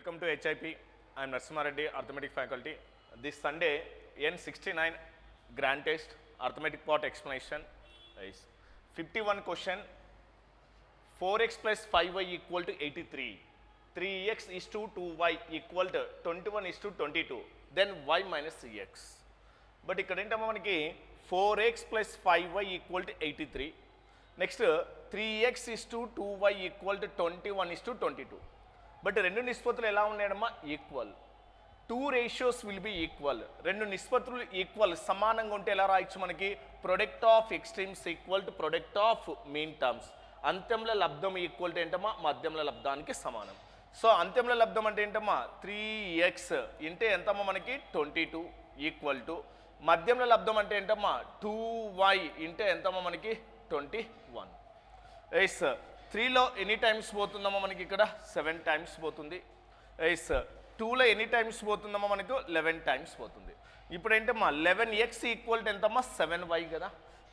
Welcome to HIP. I am Narasimha Reddy, Arithmetic faculty. This Sunday, N69 grand test, arithmetic part explanation is 51 question. 4x plus 5y equal to 83. 3x is to 2y equal to 21 is to 22. Then y minus x. But ఇక్కడ ఏంటమ్మా మనకి 4x plus 5y equal to 83. Next 3x is to 2y equal to 21 is to 22. But రెండు నిష్పత్తులు ఎలా ఉన్నాయమ్మా equal. Two ratios will be equal. రెండు నిష్పత్తులు equal సమానంగా ఉంటే ఎలా రాయొచ్చు మనకి product of extremes equal to product of mean terms. అంత్యంలో లబ్ధం ఈక్వల్ టు ఏంటమ్మా మధ్యంలో లబ్ధానికి సమానం. సో అంత్యంలో లబ్ధం అంటే ఏంటమ్మా 3x ఇంటే ఎంతమ్మా మనకి 22 ఈక్వల్ టు మధ్యంలో లబ్ధం అంటే ఏంటమ్మా 2y ఇంటే ఎంతమ్మా మనకి 21. ఎస్ 3లో ఎన్ని టైమ్స్ పోతుందమ్మా మనకి ఇక్కడ 7 టైమ్స్ పోతుంది. ఎస్ 2లో ఎన్ని టైమ్స్ పోతుందమ్మా మనకు 11 టైమ్స్ పోతుంది. ఇప్పుడు ఏంటమ్మా 11x ఈక్వల్ టు ఎంతమ్మా 7y కదా.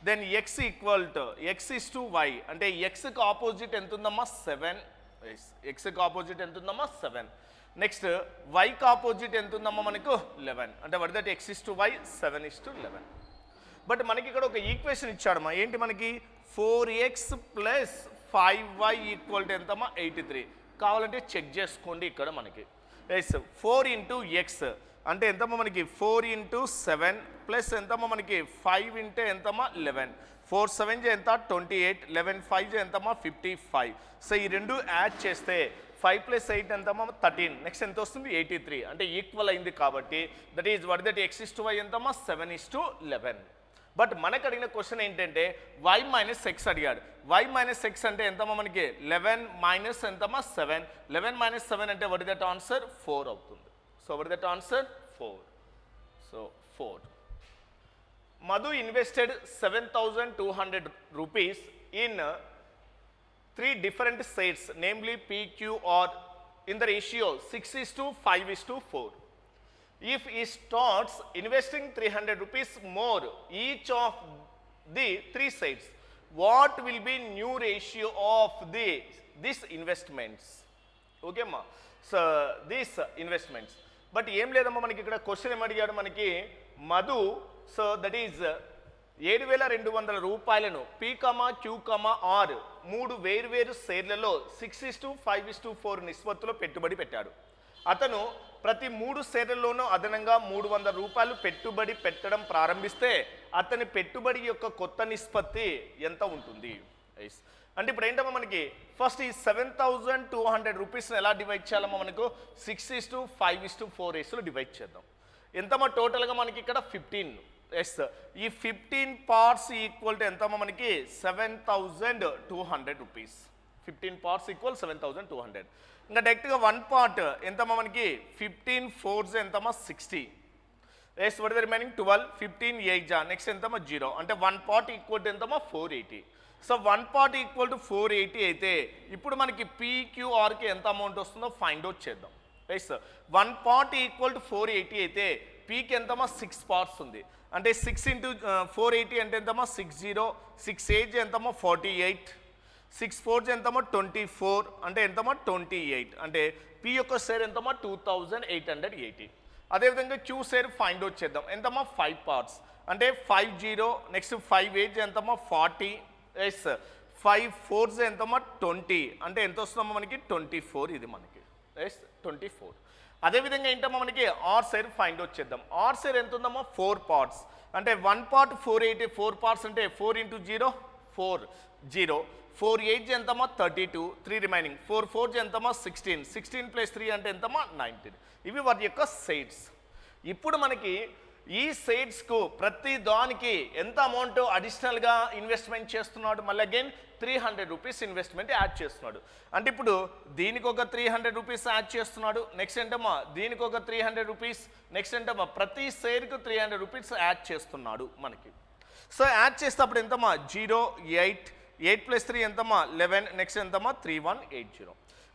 Then x equal to x is to y అంటే xకి ఆపోజిట్ ఎంత ఉందమ్మా 7. xకి ఆపోజిట్ ఎంత ఉందమ్మా 7. నెక్స్ట్ yకి ఆపోజిట్ ఎంత ఉందమ్మా మనకు 11 అంటే what that x is to y 7 is to 11. But మనకి ఇక్కడ ఒక ఈక్వేషన్ ఇచ్చాడమ్మా ఏంటి మనకి 4x plus 5y equal to ఎంతమ్మా 83. కావాలంటే చెక్ చేసుకోండి ఇక్కడ మనకి. ఎస్ 4 ఇంటూ ఎక్స్ అంటే ఎంతమ్మా మనకి 4 ఇంటూ 7 ప్లస్ ఎంతమ్మా మనకి 5 ఇంటే ఎంతమ్మా 11. 4 7 ఎంత 28, 11 5 ఎంతమ్మా 55. సో ఈ రెండు యాడ్ చేస్తే 5 ప్లస్ 8 ఎంతమ్మా 13. నెక్స్ట్ ఎంత వస్తుంది 83 అంటే ఈక్వల్ అయింది కాబట్టి that is what that x is to y ఎంతమ్మా 7 ఇస్ టు 11. బట్ మనకు అడిగిన క్వశ్చన్ ఏంటంటే y మైనస్ ఎక్స్ అడిగాడు. y మైనస్ ఎక్స్ అంటే ఎంతమ్మా మనకి 11 మైనస్ ఎంతమ్మా 7. 11 మైనస్ 7 అంటే వాట్ ఇస్ దట్ ఆన్సర్ 4 అవుతుంది. So what is that answer 4. So 4. Madhu invested 7,200 rupees in 3 different sets, namely P, Q, R in the ratio 6:5:4. If he starts investing 300 rupees more each of the 3 sets, what will be new ratio of these investments? Okay ma, so these investments. But ఏం లేదమ్మా మనకి ఇక్కడ question ఏమడిగాడు మనకి Madhu. So that is 7,200 రూపాయలను P, Q, R 3 వేర్వేరు షేర్లలో 6:5:4 నిష్పత్తిలో పెట్టుబడి పెట్టాడు. అతను ప్రతి 3 షేర్లలోనూ అదనంగా 300 రూపాయలు పెట్టుబడి పెట్టడం ప్రారంభిస్తే అతని పెట్టుబడి యొక్క కొత్త నిష్పత్తి ఎంత ఉంటుంది? అంటే ఇప్పుడు ఏంటమ్మా మనకి ఫస్ట్ ఈ 7,200 రూపీస్ని ఎలా డివైడ్ చేయాలమ్మా మనకు 6:5:4 రేషియోలో డివైడ్ చేద్దాం. ఎంతమ్మా టోటల్గా మనకి ఇక్కడ 15. ఎస్ ఈ 15 పార్ట్స్ ఈక్వల్ టు ఎంతమ్మా మనకి 7,200 రూపీస్. 15 parts equal 7,200. ఇంకా డైరెక్ట్గా 1 పార్ట్ ఎంతమ్మా మనకి 15 4s ఎంతమ్మా 60. Yes what is the remaining 12. 15 8 next ఎంతమ్మా 0 అంటే 1 పార్ట్ ఈక్వల్ టు ఎంతమ్మా 480. సో 1 పార్ట్ ఈక్వల్ టు 480 అయితే ఇప్పుడు మనకి PQRకి ఎంత అమౌంట్ వస్తుందో ఫైండ్ అవుట్ చేద్దాం. ఎస్ 1 పార్ట్ ఈక్వల్ టు 480 అయితే పీకి ఎంతమ్మా 6 పార్ట్స్ ఉంది అంటే 6 ఇంటూ 480 అంటే ఎంతమ్మా 60. 6 8 ఎంతమ్మా 48. 6 4 ఎంతమ్మా 24 అంటే ఎంతమ్మా 28 అంటే పి యొక్క షేర్ ఎంతమ్మా 2,880. అదేవిధంగా క్యూ షేర్ ఫైండ్ అవుట్ చేద్దాం. ఎంతమ్మా 5 పార్ట్స్ అంటే 50 నెక్స్ట్ 5 8 ఎంతమ్మా 40. ఎస్ 5 4s ఎంతమ్మా 20 అంటే ఎంత వస్తుందమ్మా మనకి 24. ఇది మనకి ఎస్ 24. అదేవిధంగా ఏంటమ్మా మనకి ఆర్ షేర్ ఫైండ్ అవుట్ చేద్దాం. ఆర్ షేర్ ఎంత ఉందమ్మా 4 పార్ట్స్ అంటే 1 పార్ట్ 480. 4 పార్ట్స్ అంటే 4 ఇంటూ 0 4 0. 4 8 ఎంతమ్మా 32. 3 రిమైనింగ్ 4 4 ఎంతమ్మా 16. 16 ప్లస్ 3 అంటే ఎంతమ్మా 19. ఇవి వాటి యొక్క షేర్స్. ఇప్పుడు మనకి ఈ షేర్స్కు ప్రతి దానికి ఎంత అమౌంట్ అడిషనల్గా ఇన్వెస్ట్మెంట్ చేస్తున్నాడు మళ్ళీ అగైన్ 300 రూపీస్ ఇన్వెస్ట్మెంట్ యాడ్ చేస్తున్నాడు. అంటే ఇప్పుడు దీనికి ఒక 300 రూపీస్ యాడ్ చేస్తున్నాడు. నెక్స్ట్ ఏంటమ్మా దీనికి ఒక 300 రూపీస్. నెక్స్ట్ ఏంటమ్మా ప్రతి షేర్కు 300 రూపీస్ యాడ్ చేస్తున్నాడు మనకి. సో యాడ్ చేసేటప్పుడు ఎంతమ్మా 0 8 8 ప్లస్ 3 ఎంతమ్మా 11. నెక్స్ట్ ఎంతమ్మా 3180.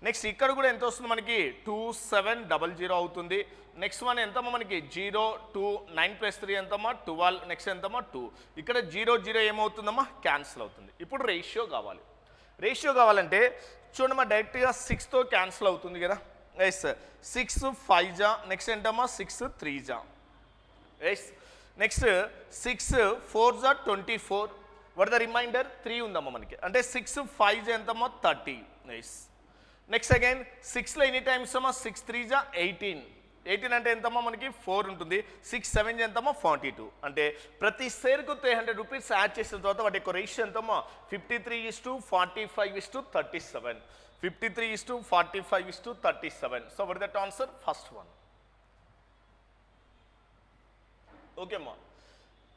నెక్స్ట్ ఇక్కడ కూడా ఎంత వస్తుంది మనకి 2700 అవుతుంది. నెక్స్ట్ వన్ ఎంతమ్మా మనకి 0 2 9 ప్లస్ 3 ఎంతమ్మా 12. నెక్స్ట్ ఎంతమ్మా 2. ఇక్కడ 0 0 ఏమవుతుందమ్మా క్యాన్సిల్ అవుతుంది. ఇప్పుడు రేషియో కావాలి. రేషియో కావాలంటే చూడమ్మా డైరెక్ట్గా 6తో క్యాన్సిల్ అవుతుంది కదా. ఎస్ 6 5 జా, నెక్స్ట్ ఏంటమ్మా 6 3 జా, ఎస్ నెక్స్ట్ 6 4 జా 24, వాట్ ద రిమైండర్ 3 ఉందమ్మా మనకి, అంటే 6 5 జా ఎంతమ్మా 30, ఎస్ నెక్స్ట్ అగైన్ 6లో ఎన్ని టైమ్స్ అమ్మా 6 3 జా 18, 18 అంటే ఎంతమ్మా మనకి 4 ఉంటుంది, 6 7 ఎంతమ్మా 42, అంటే ప్రతి షేర్కు 300 రూపీస్ యాడ్ చేసిన తర్వాత వాటి యొక్క రేషియో ఎంతమ్మా 53:45:37, 53:45:37. So what that answer first one. Okay అమ్మా,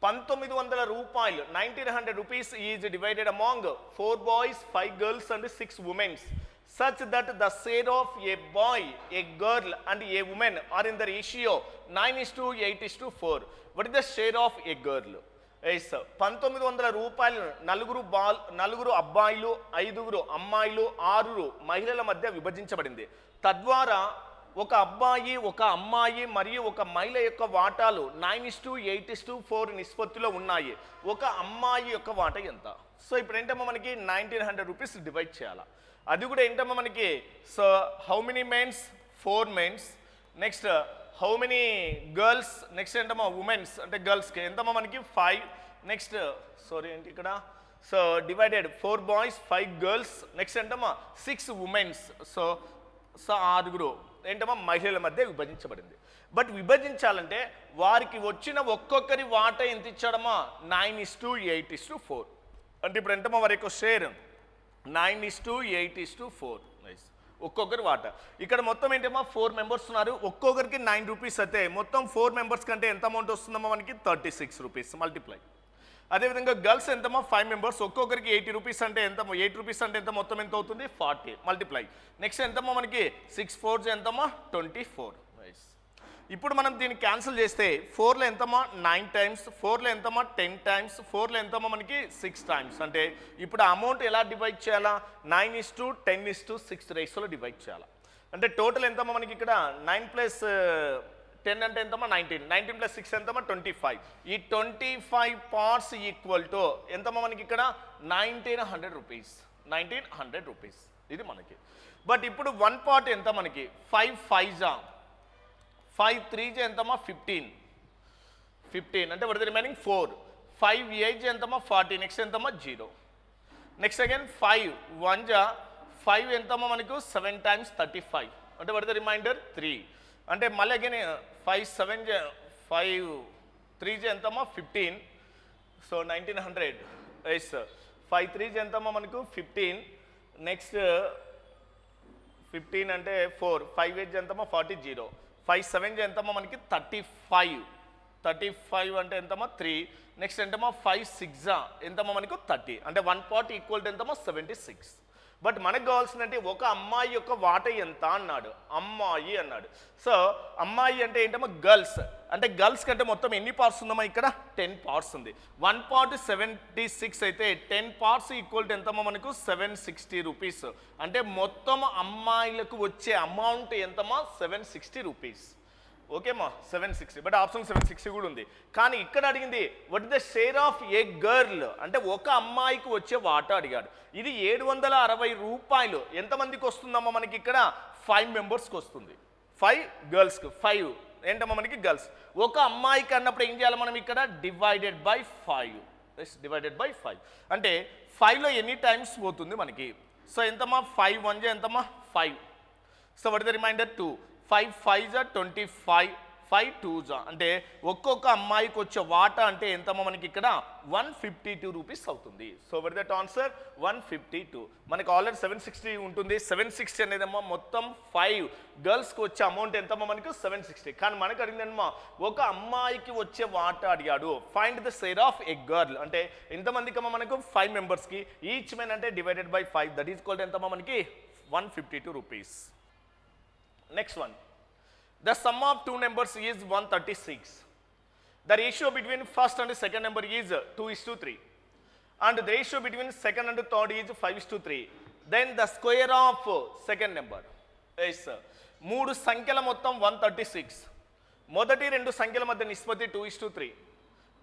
1900 రూపాయలు 1900 rupees is divided among 4 boys 5 girls and 6 women's such that the share of a boy, a girl and a woman are in the ratio 9:8:4. What is the share of a girl? Yes, 1900 రూపాయలు నలుగురు అబ్బాయిలు 5 అమ్మాయిలు 6 మహిళల మధ్య విభజించబడింది. తద్వారా ఒక అబ్బాయి ఒక అమ్మాయి మరియు ఒక మహిళ యొక్క వాటాలు 9:8:4 నిష్పత్తిలో ఉన్నాయి. ఒక అమ్మాయి యొక్క వాటా ఎంత? సో ఇప్పుడు ఏంటమ్మా మనకి 1900 రూపీస్ డివైడ్ చేయాలా, అది కూడా ఏంటమ్మా మనకి, so how many mens 4 mens, next how many girls, next ఏంటమ్మా ఉమెన్స్ అంటే గర్ల్స్కి ఎంతమ్మా మనకి 5, నెక్స్ట్ సారీ ఏంటి ఇక్కడ, so divided 4 boys 5 girls, next ఏంటమ్మా 6 ఉమెన్స్, సో 6 ఏంటమ్మా మహిళల మధ్య విభజించబడింది. బట్ విభజించాలంటే వారికి వచ్చిన ఒక్కొక్కరి వాటా ఎంత ఇచ్చాడమ్మా 9:8:4, అంటే ఇప్పుడు ఎంతమ్మా వారి యొక్క షేర్ 9:8:4, నైస్ ఒక్కొక్కరి వాటా. ఇక్కడ మొత్తం ఏంటమ్మా 4 మెంబర్స్ ఉన్నారు, ఒక్కొక్కరికి 9 రూపీస్ అయితే మొత్తం 4 మెంబర్స్ కంటే ఎంత అమౌంట్ వస్తుందమ్మా మనకి 36 రూపీస్ మల్టిప్లై. అదేవిధంగా గర్ల్స్ ఎంతమ్మా 5 మెంబర్స్, ఒక్కొక్కరికి 80 రూపీస్ అంటే ఎంత, 8 రూపీస్ అంటే ఎంత మొత్తం ఎంత అవుతుంది 40 మల్టిప్లై. నెక్స్ట్ ఎంతమ్మా మనకి 6 4 ఎంతమ్మా 24, నైస్. ఇప్పుడు మనం దీన్ని క్యాన్సిల్ చేస్తే 4లో ఎంతమ్మా 9 టైమ్స్, 4లో ఎంతమ్మా 10 టైమ్స్, 4లో ఎంతమ్మా మనకి 6 టైమ్స్. అంటే ఇప్పుడు అమౌంట్ ఎలా డివైడ్ చేయాలా 9:10:6 రేషియోలో డివైడ్ చేయాలా. అంటే టోటల్ ఎంతమ్మా మనకి ఇక్కడ 9 + 10 అంటే ఎంతమ్మా 19, 19 + 6 ఎంతమ్మా 25. ఈ 25 పార్ట్స్ ఈక్వల్ టు ఎంతమ్మా మనకి ఇక్కడ 1900 రూపీస్, 1900 రూపీస్ ఇది మనకి. బట్ ఇప్పుడు 1 పార్ట్ ఎంత మనకి 5 5 జా 5 3 జా ఎంతమ్మా 15 అంటే వాట్ ద రిమైనింగ్ 4, 5 8 జా ఎంతమ్మా 40, నెక్స్ట్ ఎంతమ్మా 0, నెక్స్ట్ అగైన్ 5 1 జా 5 ఎంతమ్మా మనకు 7 టైమ్స్ 35 అంటే వాట్ ద రిమైండర్ 3, అంటే మళ్ళీ అగైన్ 5 7 జా 5 3 జా ఎంతమ్మా 15, సో 1900, ఎస్ 5 3 జా ఎంతమ్మా మనకు 15, నెక్స్ట్ 15 అంటే 4, 5 8 జా ఎంతమ్మా 40 0, 5 7 జా ఎంతమ్మా మనకి 35 అంటే ఎంతమ్మా 3, నెక్స్ట్ ఎంతమ్మా 5 6 జా ఎంతమ్మా మనకు 30, అంటే 1 పార్ట్ ఈక్వల్ టు ఎంతమ్మా 76. బట్ మనకు కావాల్సిందంటే ఒక అమ్మాయి యొక్క వాటా ఎంత అన్నాడు, అమ్మాయి అన్నాడు. సో అమ్మాయి అంటే ఏంటమ్మా గర్ల్స్, అంటే గర్ల్స్ కంటే మొత్తం ఎన్ని పార్ట్స్ ఉందమ్మా ఇక్కడ 10 పార్ట్స్ ఉంది. 1 పార్ట్ 76 అయితే 10 పార్ట్స్ ఈక్వల్ టు ఎంతమ్మా మనకు 760 రూపీస్, అంటే మొత్తం అమ్మాయిలకు వచ్చే అమౌంట్ ఎంతమ్మా 760 రూపీస్. ఓకేమ్మా 760, బట్ ఆప్షన్ 760 కూడా ఉంది. కానీ ఇక్కడ అడిగింది what is the share of A girl, అంటే ఒక అమ్మాయికి వచ్చే వాటా అడిగాడు. ఇది 760 రూపాయలు ఎంతమందికి వస్తుందమ్మా మనకి ఇక్కడ 5 మెంబర్స్కి వస్తుంది, 5 గర్ల్స్కి, 5 ఏంటమ్మా మనకి గర్ల్స్. ఒక అమ్మాయికి అన్నప్పుడు ఏం చేయాలి మనం ఇక్కడ డివైడెడ్ బై 5, డివైడెడ్ బై 5 అంటే 5లో ఎన్ని టైమ్స్ పోతుంది మనకి, సో ఎంతమ్మా 5 1 జా ఎంతమ్మా 5, so what is the remainder 2, 5 5 జా 25, 5 2 జా అంటే ఒక్కొక్క అమ్మాయికి వచ్చే వాటా అంటే ఎంతమ్మా మనకి ఇక్కడ 152 రూపీస్ అవుతుంది. So what that answer 152. మనకి ఆల్రెడీ 760 ఉంటుంది, 760 అనేదమ్మా మొత్తం 5 గర్ల్స్కి వచ్చే అమౌంట్ ఎంతమ్మా మనకు 760. కానీ మనకు అడిగిందమ్మా ఒక అమ్మాయికి వచ్చే వాటా అడిగాడు, find the share of a girl, అంటే ఎంతమందికి అమ్మా మనకు 5 మెంబర్స్కి, ఈచ్ మెన్ అంటే divided by 5, that is equal to ఎంతమ్మా మనకి 152 rupees. Next one, the sum of two numbers is 136. The ratio between first and second number is 2:3, and the ratio between second and third is 5:3. Then the square of second number is 3 సంఖ్యల మొత్తం 136. మొదటి 2 సంఖ్యల మధ్య నిష్పత్తి 2:3,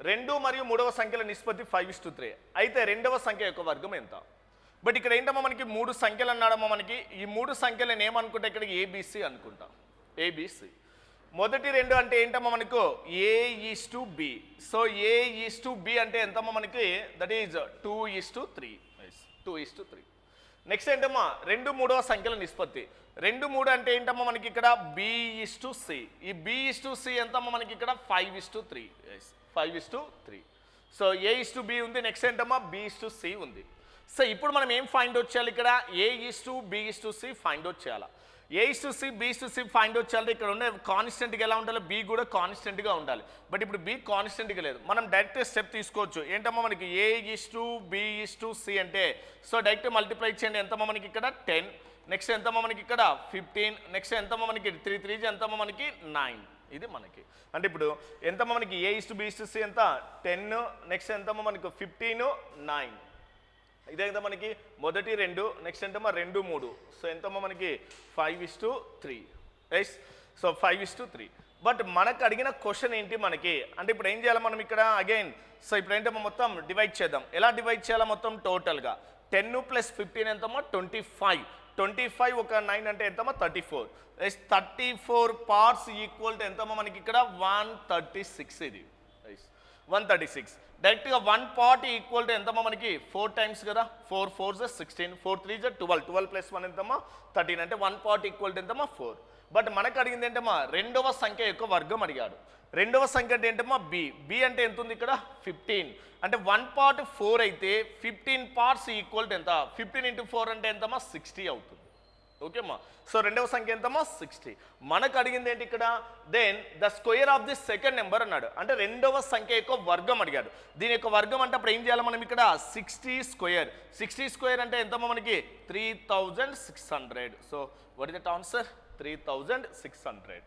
2 మరియు 3వ సంఖ్యల నిష్పత్తి 5:3. అయితే రెండవ సంఖ్య యొక్క వర్గం ఎంత? బట్ ఇక్కడ ఏంటమ్మా మనకి 3 సంఖ్యలు అన్నాడమ్మా మనకి. ఈ 3 సంఖ్యలను ఏమనుకుంటా ఇక్కడ ఏబిసి అనుకుంటాం. ఏబిసి మొదటి 2 అంటే ఏంటమ్మా మనకు A:B. సో A:B అంటే ఎంతమ్మా మనకి, దట్ ఈజ్ 2:3. 2:3. నెక్స్ట్ ఏంటమ్మా 2 3వ సంఖ్యల నిష్పత్తి. 2 3 అంటే ఏంటమ్మా మనకి ఇక్కడ B:C. ఈ B:C ఎంతమ్మా మనకి ఇక్కడ 5:3. 5:3. సో A:B ఉంది. నెక్స్ట్ ఏంటమ్మా B:C ఉంది. సో ఇప్పుడు మనం ఏం ఫైండ్ అవుట్ చేయాలి ఇక్కడ, A:B:C ఫైండ్ అవుట్ చేయాలి. A:C B:C ఫైండ్ అవుట్ చేయాలి. ఇక్కడ ఉండే కాన్స్టెంట్గా ఎలా ఉండాలి, B కూడా కాన్స్టెంట్గా ఉండాలి. బట్ ఇప్పుడు B కాన్స్టెంట్గా లేదు. మనం డైరెక్ట్ స్టెప్ తీసుకోవచ్చు. ఏంటమ్మా మనకి A:B:C అంటే సో డైరెక్ట్ మల్టిప్లై చేయండి. ఎంతమ్మా మనకి ఇక్కడ 10. నెక్స్ట్ ఎంతమ్మా మనకి ఇక్కడ 15. నెక్స్ట్ ఎంతమ్మా మనకి 3 3 ఎంతమ్మా మనకి 9. ఇది మనకి అంటే ఇప్పుడు ఎంతమ్మా మనకి A:B:C ఎంత 10. నెక్స్ట్ ఎంతమ్మా మనకి 15 9. ఇదే కదా మనకి మొదటి 2. నెక్స్ట్ ఎంతమ్మా 2 3. సో ఎంతమ్మా మనకి 5:3. ఎస్. సో 5:3. బట్ మనకు అడిగిన క్వశ్చన్ ఏంటి మనకి అంటే ఇప్పుడు ఏం చేయాలి మనం ఇక్కడ అగైన్. సో ఇప్పుడు ఏంటమ్మా మొత్తం డివైడ్ చేద్దాం. ఎలా డివైడ్ చేయాలా మొత్తం టోటల్గా 10 + 15 ఎంతమ్మా 25. 25 ఒక 9 అంటే ఎంతమ్మా 34. 34 పార్ట్స్ ఈక్వల్ టు ఎంతమ్మా మనకి ఇక్కడ 136. ఇది 136. డైరెక్ట్గా 1 పార్ట్ ఈక్వల్ టు ఎంతమ్మా మనకి 4 టైమ్స్ కదా. 4 4s 16. 4 3s 12. 12 + 1 ఎంతమ్మా 13. అంటే 1 పార్ట్ ఈక్వల్ టు ఎంతమ్మా 4. బట్ మనకు అడిగింది ఏంటమ్మా 2వ సంఖ్య యొక్క వర్గం అడిగాడు. 2వ సంఖ్య అంటే ఏంటమ్మా B అంటే ఎంత ఉంది ఇక్కడ 15. అంటే 1 పార్ట్ 4 అయితే 15 పార్ట్స్ ఈక్వల్ టు ఎంత 15 × 4 అంటే ఎంతమ్మా 60 అవుతుంది. ఓకేమ్మా. సో 2వ సంఖ్య ఎంతమ్మా 60. మనకు అడిగింది ఏంటి ఇక్కడ then the square of the second number అన్నాడు. అంటే 2వ సంఖ్య యొక్క వర్గం అడిగాడు. దీని యొక్క వర్గం అంటే అప్పుడు ఏం చేయాలి మనం ఇక్కడ 60². 60² అంటే ఎంతమ్మా మనకి 3600. So what is that answer 3600.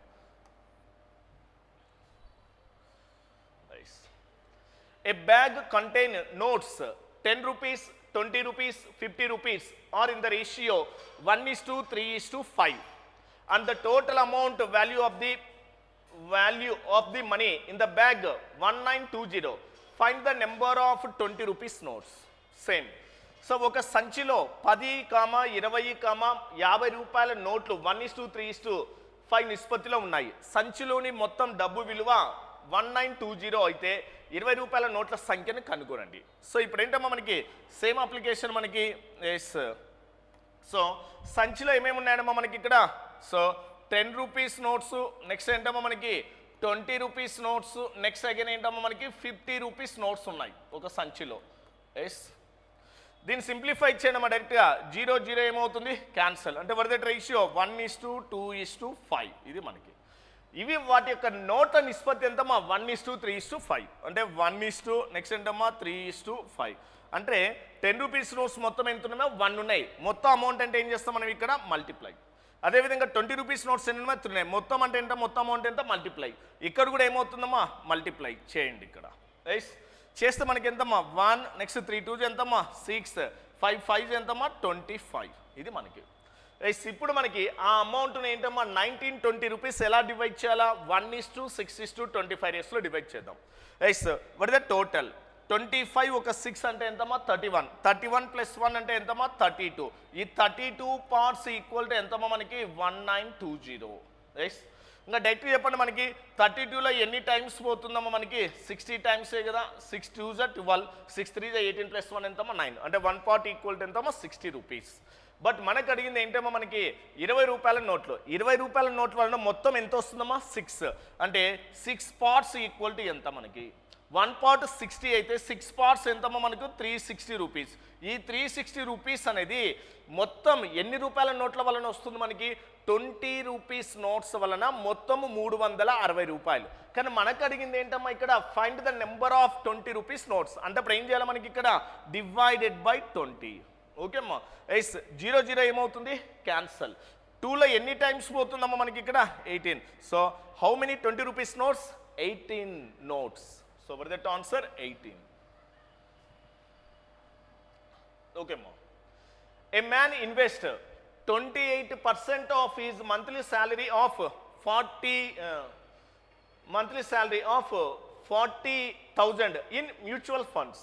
A bag contain notes 10 rupees, 20 rupees, 50 rupees are in the ratio 1:3:5 and the total amount value of the money in the bag 1920. Find the number of 20 rupees notes. Same. So ఒక సంచిలో 10, 20, 50 రూపాయల నోట్లు 1:3:5 నిష్పత్తిలో ఉన్నాయి. సంచిలోని మొత్తం డబ్బు విలువ 1920 అయితే 20 రూపాయల నోట్ల సంఖ్యను కనుగొనండి. సో ఇప్పుడు ఏంటమ్మా మనకి సేమ్ అప్లికేషన్ మనకి ఎస్. సో సంచిలో ఏమేమి ఉన్నాయమ్మా మనకి ఇక్కడ సో 10 రూపీస్ నోట్స్. నెక్స్ట్ ఏంటమ్మా మనకి 20 రూపీస్ నోట్స్. నెక్స్ట్ అగైన్ ఏంటమ్మా మనకి 50 రూపీస్ నోట్స్ ఉన్నాయి ఒక సంచిలో. ఎస్. దీన్ని సింప్లిఫై చేయడమ్మా డైరెక్ట్గా 0 0 ఏమవుతుంది క్యాన్సల్. అంటే వర్ దట్ రేషియో 1:2:5. ఇది మనకి ఇవి వాటి యొక్క నోట్ల నిష్పత్తి ఎంతమ్మా 1:3:5. అంటే 1 నెక్స్ట్ ఏంటమ్మా 3:5. అంటే 10 రూపీస్ నోట్స్ మొత్తం ఎంత ఉన్నాయో 1 ఉన్నాయి. మొత్తం అమౌంట్ అంటే ఏం చేస్తాం మనం ఇక్కడ మల్టిప్లై. అదేవిధంగా 20 రూపీస్ నోట్స్ ఎన్ని ఉన్నాయి 3 ఉన్నాయి. మొత్తం అంటే ఎంత మొత్తం అమౌంట్ ఎంత మల్టిప్లై. ఇక్కడ కూడా ఏమవుతుందమ్మా మల్టిప్లై చేయండి ఇక్కడ. ఎస్. చేస్తే మనకి ఎంతమ్మా 1 నెక్స్ట్ 3 2s ఎంతమ్మా 6 5 5s ఎంతమ్మా 25. ఇది మనకి. ఎస్. ఇప్పుడు మనకి ఆ అమౌంట్ని ఏంటమ్మా 1920 రూపీస్ ఎలా డివైడ్ చేయాలా 1:6:25 రేస్లో డివైడ్ చేద్దాం. Yes. What is the total 25 ఒక 6 అంటే ఎంతమ్మా 31. 31 + 1 అంటే ఎంతమ్మా 32. ఈ 32 పార్ట్స్ ఈక్వల్ టు ఎంతమ్మా మనకి 1920. ఎస్. ఇంకా డైరెక్ట్గా చెప్పండి మనకి 32లో ఎన్ని టైమ్స్ పోతుందమ్మా మనకి 60 టైమ్సే కదా. 6 2s 12 6 3s 18 + 1 ఎంతమ్మా 9. అంటే 1 పార్ట్ ఈక్వల్ టు ఎంతమ్మా 60 రూపీస్. బట్ మనకు అడిగింది ఏంటమ్మా మనకి 20 రూపాయల నోట్లు. 20 రూపాయల నోట్ల వలన మొత్తం ఎంత వస్తుందమ్మా 6. అంటే 6 పార్ట్స్ ఈక్వల్ టు ఎంత మనకి 1 పార్ట్ 60 అయితే 6 పార్ట్స్ ఎంతమ్మా మనకు 360 రూపీస్. ఈ 360 రూపీస్ అనేది మొత్తం ఎన్ని రూపాయల నోట్ల వలన వస్తుంది మనకి 20 రూపీస్ నోట్స్ వలన మొత్తము 360 రూపాయలు. కానీ మనకు అడిగింది ఏంటమ్మా ఇక్కడ find the number of 20 rupees notes. అంటే అప్పుడు ఏం చేయాలి మనకి ఇక్కడ డివైడెడ్ బై 20. ఓకే అమ్మా. ఎస్. 0 0 ఏమవుతుంది క్యాన్సల్. 2లో ఎన్ని టైమ్స్ పోతుందమ్మా మనకి ఇక్కడ 18. So how many 20 rupees notes 18 notes. So వర్ దట్ ఆన్సర్ 18. ఓకే అమ్మా. A man invests 28% of his monthly salary of 40,000 in mutual funds.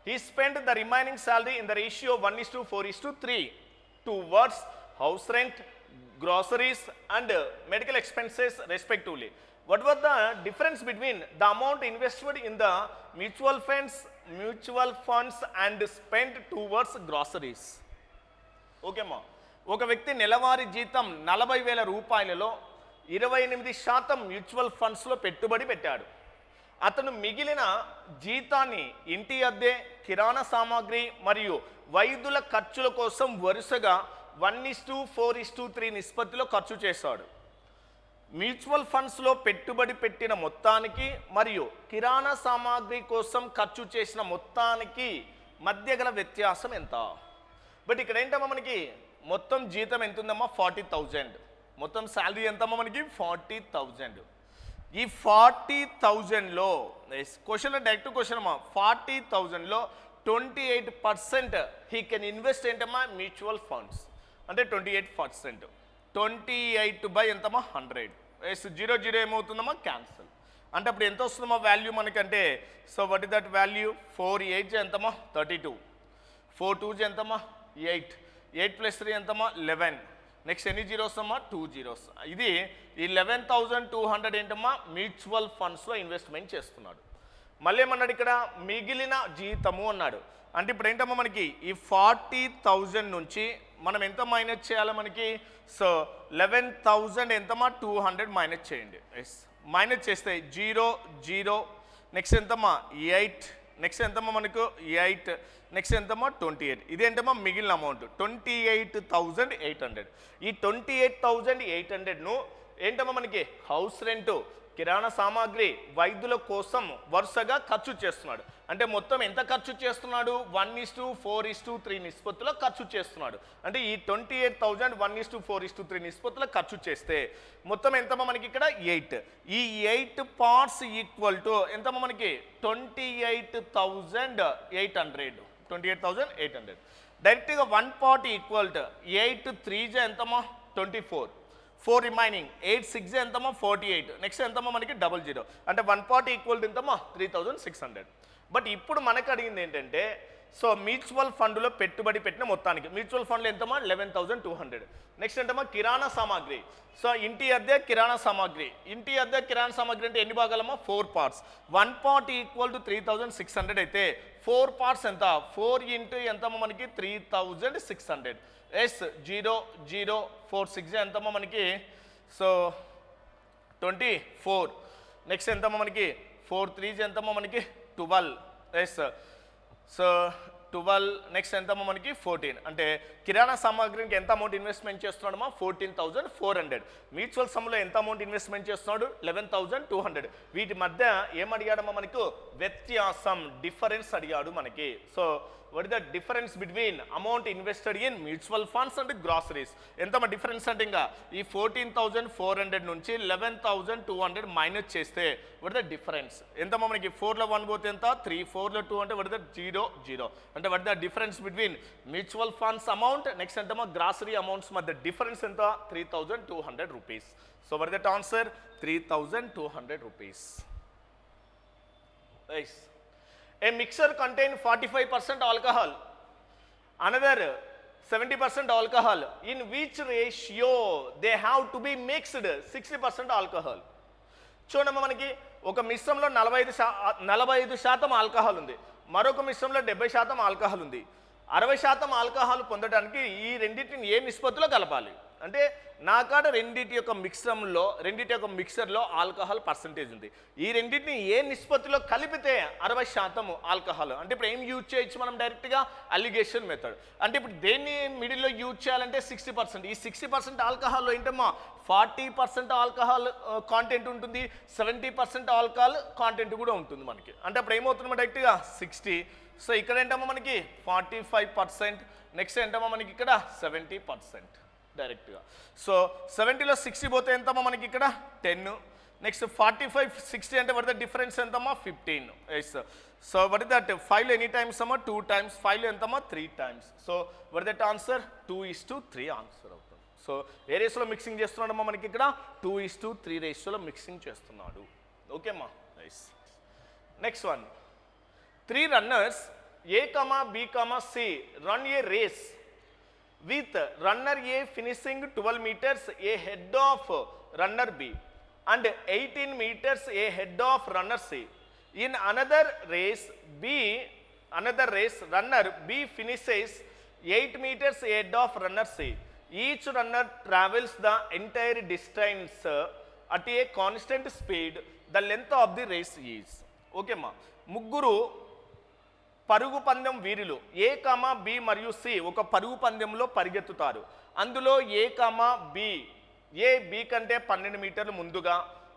He spent the remaining salary in the ratio 1:4:3 towards house rent, groceries and medical expenses respectively. What was the difference between the amount invested in the mutual funds and spent towards groceries? Okay ma. ఒక వ్యక్తి నెలవారీ జీతం 40,000 రూపాయలలో 28% mutual ఫండ్స్లో పెట్టుబడి పెట్టాడు. అతను మిగిలిన జీతాన్ని ఇంటి అద్దె, కిరాణా సామాగ్రి మరియు వైద్యుల ఖర్చుల కోసం వరుసగా 1:4:3 నిష్పత్తిలో ఖర్చు చేశాడు. మ్యూచువల్ ఫండ్స్లో పెట్టుబడి పెట్టిన మొత్తానికి మరియు కిరాణా సామాగ్రి కోసం ఖర్చు చేసిన మొత్తానికి మధ్య గల వ్యత్యాసం ఎంత? బట్ ఇక్కడ ఏంటమ్మా మనకి మొత్తం జీతం ఎంత ఉందమ్మా? 40,000. మొత్తం శాలరీ ఎంతమ్మా మనకి? 40,000. ఈ 40,000లో క్వశ్చన్ డైరెక్ట్ క్వశ్చన్ అమ్మా, 40,000లో 28% హీ కెన్ ఇన్వెస్ట్ ఏంటమ్మా? Mutual funds. అంటే 28%. 28 / ఎంతమ్మా? 100. 0 ఏమవుతుందమ్మా? క్యాన్సల్. అంటే అప్పుడు ఎంత వస్తుందమ్మా వాల్యూ మనకంటే? So what is that value? 4/8 ఎంతమ్మా? 32. 4/2 ఎంతమ్మా? 8. 8 + 3 ఎంతమ్మా? 11. నెక్స్ట్ ఎన్ని జీరోస్ అమ్మా? 2 zeros. ఇది 11,200 ఏంటమ్మా? మ్యూచువల్ ఫండ్స్లో ఇన్వెస్ట్మెంట్ చేస్తున్నాడు. మళ్ళీ ఏమన్నాడు ఇక్కడ? మిగిలిన జీతము అన్నాడు. అంటే ఇప్పుడు ఏంటమ్మా మనకి ఈ 40,000 నుంచి మనం ఎంత మైనస్ చేయాలి మనకి? సో 11,000 ఎంతమ్మా? 200 మైనస్ చేయండి. మైనస్ చేస్తే 0 0. నెక్స్ట్ ఎంతమ్మా? 8. నెక్స్ట్ ఎంతమ్మా మనకు? 8. నెక్స్ట్ ఎంతమ్మా? 28. ఇదేంటమ్మా మిగిలిన అమౌంట్ 28,800. ఈ 28,800ను ఏంటమ్మా మనకి హౌస్ రెంట్, కిరాణా సామాగ్రి, వైద్యుల కోసం వరుసగా ఖర్చు చేస్తున్నాడు. అంటే మొత్తం ఎంత ఖర్చు చేస్తున్నాడు? 1:4:3 నిష్పత్తిలో ఖర్చు చేస్తున్నాడు. అంటే ఈ 28,000 1:4:3 నిష్పత్తిలో ఖర్చు చేస్తే మొత్తం ఎంతమ్మా మనకి ఇక్కడ? 8. ఈ 8 పార్ట్స్ ఈక్వల్ టు ఎంతమ్మా మనకి? 28,800. 28,800. డైరెక్ట్గా 1 పార్ట్ ఈక్వల్ టు 8 3 ఎంతమ్మా? 24. 4 రిమైనింగ్. 8 6 ఎంతమ్మా? 48. నెక్స్ట్ ఎంతమ్మా మనకి? 00. అంటే 1 పార్ట్ ఈక్వల్ టు ఎంతమ్మా? 3,600. బట్ ఇప్పుడు మనకు అడిగింది ఏంటంటే సో మ్యూచువల్ ఫండ్లో పెట్టుబడి పెట్టిన మొత్తానికి మ్యూచువల్ ఫండ్లో ఎంతమ్మా? 11,200. నెక్స్ట్ ఏంటమ్మా? కిరాణా సామాగ్రి. సో ఇంటి అద్దె, కిరాణా సామాగ్రి. ఇంటి అద్దె, కిరాణా సామాగ్రి అంటే ఎన్ని భాగాలమ్మా? 4 పార్ట్స్. 1 పార్ట్ ఈక్వల్ టు 3,600 అయితే 4 పార్ట్స్ ఎంత? 4 × ఎంతమ్మా మనకి? 3,600. 0 0 4 6 ఎంతమ్మా మనకి? సో 24. నెక్స్ట్ ఎంతమ్మా మనకి? 4 3 ఎంతమ్మా మనకి? 12. సో 12. నెక్స్ట్ ఎంతమ్మా మనకి? 14. అంటే కిరాణా సామాగ్రికి ఎంత అమౌంట్ ఇన్వెస్ట్మెంట్ చేస్తున్నాడమ్మా? 14,400. మ్యూచువల్ సమ్లో ఎంత అమౌంట్ ఇన్వెస్ట్మెంట్ చేస్తున్నాడు? 11,200. వీటి మధ్య ఏం అడిగాడమ్మా మనకు? వ్యత్యాసం, డిఫరెన్స్ అడిగాడు మనకి. So what is the difference between amount invested in mutual funds and groceries? ఎంతమ్మా డిఫరెన్స్ అంటే ఇంకా ఈ 14,400 నుంచి 11,200 మైనస్ చేస్తే what is the difference? ఎంతమ్మా మనకి? 4లో 1 పోతే ఎంత? 3. 4లో 2 అంటే what is the 0 0. అంటే what is the difference between mutual funds amount next ఎంతమ్మా గ్రాసరీ అమౌంట్స్ మధ్య డిఫరెన్స్ ఎంత? 3,200 rupees. So what is that answer? 3,200 rupees. Nice. A mixer contains 45% alcohol, another 70% alcohol. In which ratio they have to be mixed? 60% alcohol. చూడమ్మా మనకి ఒక మిశ్రమంలో 45% alcohol ఉంది, మరొక మిశ్రమంలో 70% ఆల్కహాల్ ఉంది. 60% ఆల్కహాల్ పొందడానికి ఈ రెండింటిని ఏ నిష్పత్తిలో కలపాలి? అంటే నా కాడ రెండింటి యొక్క మిక్సర్లో ఆల్కహాల్ పర్సంటేజ్ ఉంది. ఈ రెండింటిని ఏ నిష్పత్తిలో కలిపితే 60% ఆల్కహాల్? అంటే ఇప్పుడు ఏం యూజ్ చేయొచ్చు మనం? డైరెక్ట్గా అలిగేషన్ మెథడ్. అంటే ఇప్పుడు దేన్ని మిడిల్లో యూజ్ చేయాలంటే 60%. ఈ 60% ఆల్కహాల్లో ఏంటమ్మా 40% ఆల్కహాల్ కాంటెంట్ ఉంటుంది, 70% ఆల్కహాల్ కాంటెంట్ కూడా ఉంటుంది మనకి. అంటే అప్పుడు ఏమవుతుందమ్మా డైరెక్ట్గా 60. సో ఇక్కడ ఏంటమ్మా మనకి 45%. నెక్స్ట్ ఏంటమ్మా మనకి ఇక్కడ 70% డైరెక్ట్గా. సో 70లో 60 పోతే ఎంతమ్మా మనకి ఇక్కడ 10. నెక్స్ట్ 45 60 అంటే what is the difference ఎంతమ్మా? 15. Yes. So what is that? 5లో ఎనీ టైమ్స్ అమ్మా? 2 times. 5లో ఎంతమ్మా? 3 times. So what is that answer? 2:3 answer అవుతుంది. సో ఏ రేషియోలో మిక్సింగ్ చేస్తున్నాడమ్మా మనకి ఇక్కడ? 2:3 రేషియోలో మిక్సింగ్ చేస్తున్నాడు. ఓకేమ్మా? Nice. Next one. 3 runners A comma B comma C run a race with runner A finishing 12 meters ahead of runner B and 18 meters ahead of runner C. In another race, runner B finishes 8 meters ahead of runner C. Each runner travels the entire distance at a constant speed. The length of the race is. Okay ma. ముగ్గురు పరుగు పందెం వీరులు ఏ comma B మరియు C ఒక పరుగు పందెంలో పరిగెత్తుతారు. అందులో ఏ comma B A B కంటే 12 మీటర్లు ముందుగా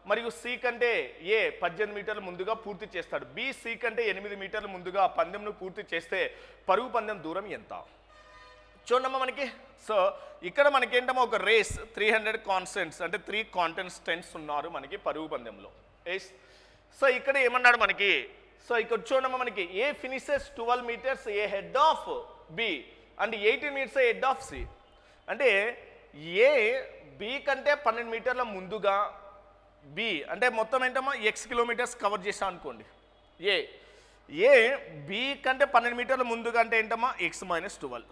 మరియు సి కంటే ఏ 18 మీటర్లు ముందుగా పూర్తి చేస్తాడు. బి సి కంటే 8 మీటర్లు ముందుగా పందెంను పూర్తి చేస్తే పరుగు పందెం దూరం ఎంత? చూడమ్మా మనకి. సో ఇక్కడ మనకి ఏంటమ్మా ఒక రేస్ 300 కాన్స్టెంట్స్ అంటే 3 కాంటెస్టెంట్స్ ఉన్నారు మనకి పరుగు పందెంలో. సో ఇక్కడ ఏమన్నాడు మనకి, సో ఇక్కడ చూడమ్మా మనకి A finishes 12 meters A head of B and 18 meters head of C. అంటే ఏ బి కంటే 12 మీటర్ల ముందుగా బి అంటే మొత్తం ఏంటమ్మా ఎక్స్ కిలోమీటర్స్ కవర్ చేసా అనుకోండి. ఏ బి కంటే 12 మీటర్ల ముందుగా అంటే ఏంటమ్మా ఎక్స్ మైనస్ 12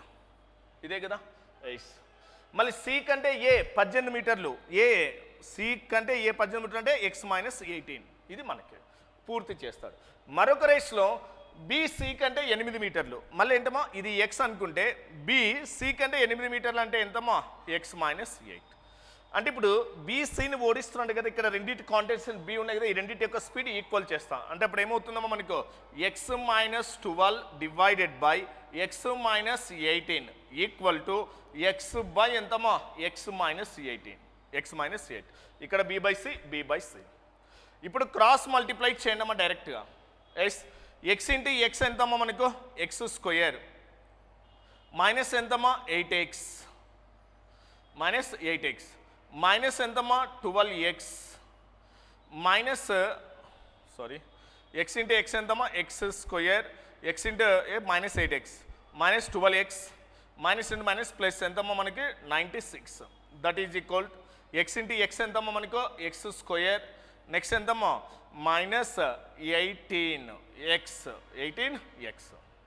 ఇదే కదా. మళ్ళీ సి కంటే ఏ 18 మీటర్లు సి కంటే ఏ 18 మీటర్లు అంటే ఎక్స్ మైనస్ 18 ఇది మనకి పూర్తి చేస్తాడు. మరొక రేస్లో బి కంటే 8 మీటర్లు మళ్ళీ ఏంటమ్మా ఇది ఎక్స్ అనుకుంటే బి సి కంటే 8 మీటర్లు అంటే ఎంతమ్మా ఎక్స్ మైనస్ 8. అంటే ఇప్పుడు బీసీని ఓడిస్తున్నాడు కదా, ఇక్కడ రెండింటి కాంటెస్టెంట్ బి ఉన్నాయి కదా, ఈ రెండింటి యొక్క స్పీడ్ ఈక్వల్ చేస్తాం. అంటే అప్పుడు ఏమవుతుందమ్మా మనకు X minus 12 divided by X minus 18 equal to X by ఎంతమ్మా ఎక్స్ మైనస్ 18 ఎక్స్ మైనస్ 8. ఇక్కడ బి బై సి. ఇప్పుడు క్రాస్ మల్టిప్లై చేయండి అమ్మా డైరెక్ట్గా. ఎక్స్ ఇంటూ ఎక్స్ ఎంతమ్మా మనకు ఎక్స్ స్క్వేర్ మైనస్ ఎంతమ్మా 8x మైనస్ ఎంతమ్మా 12x minus X into X ఎంతమ్మా X square X into minus 8x minus 12x minus into minus plus ఎంతమ్మా మనకి 96. That is equal X into X ఎంతమ్మా మనకు X square next ఎంతమ్మా minus 18x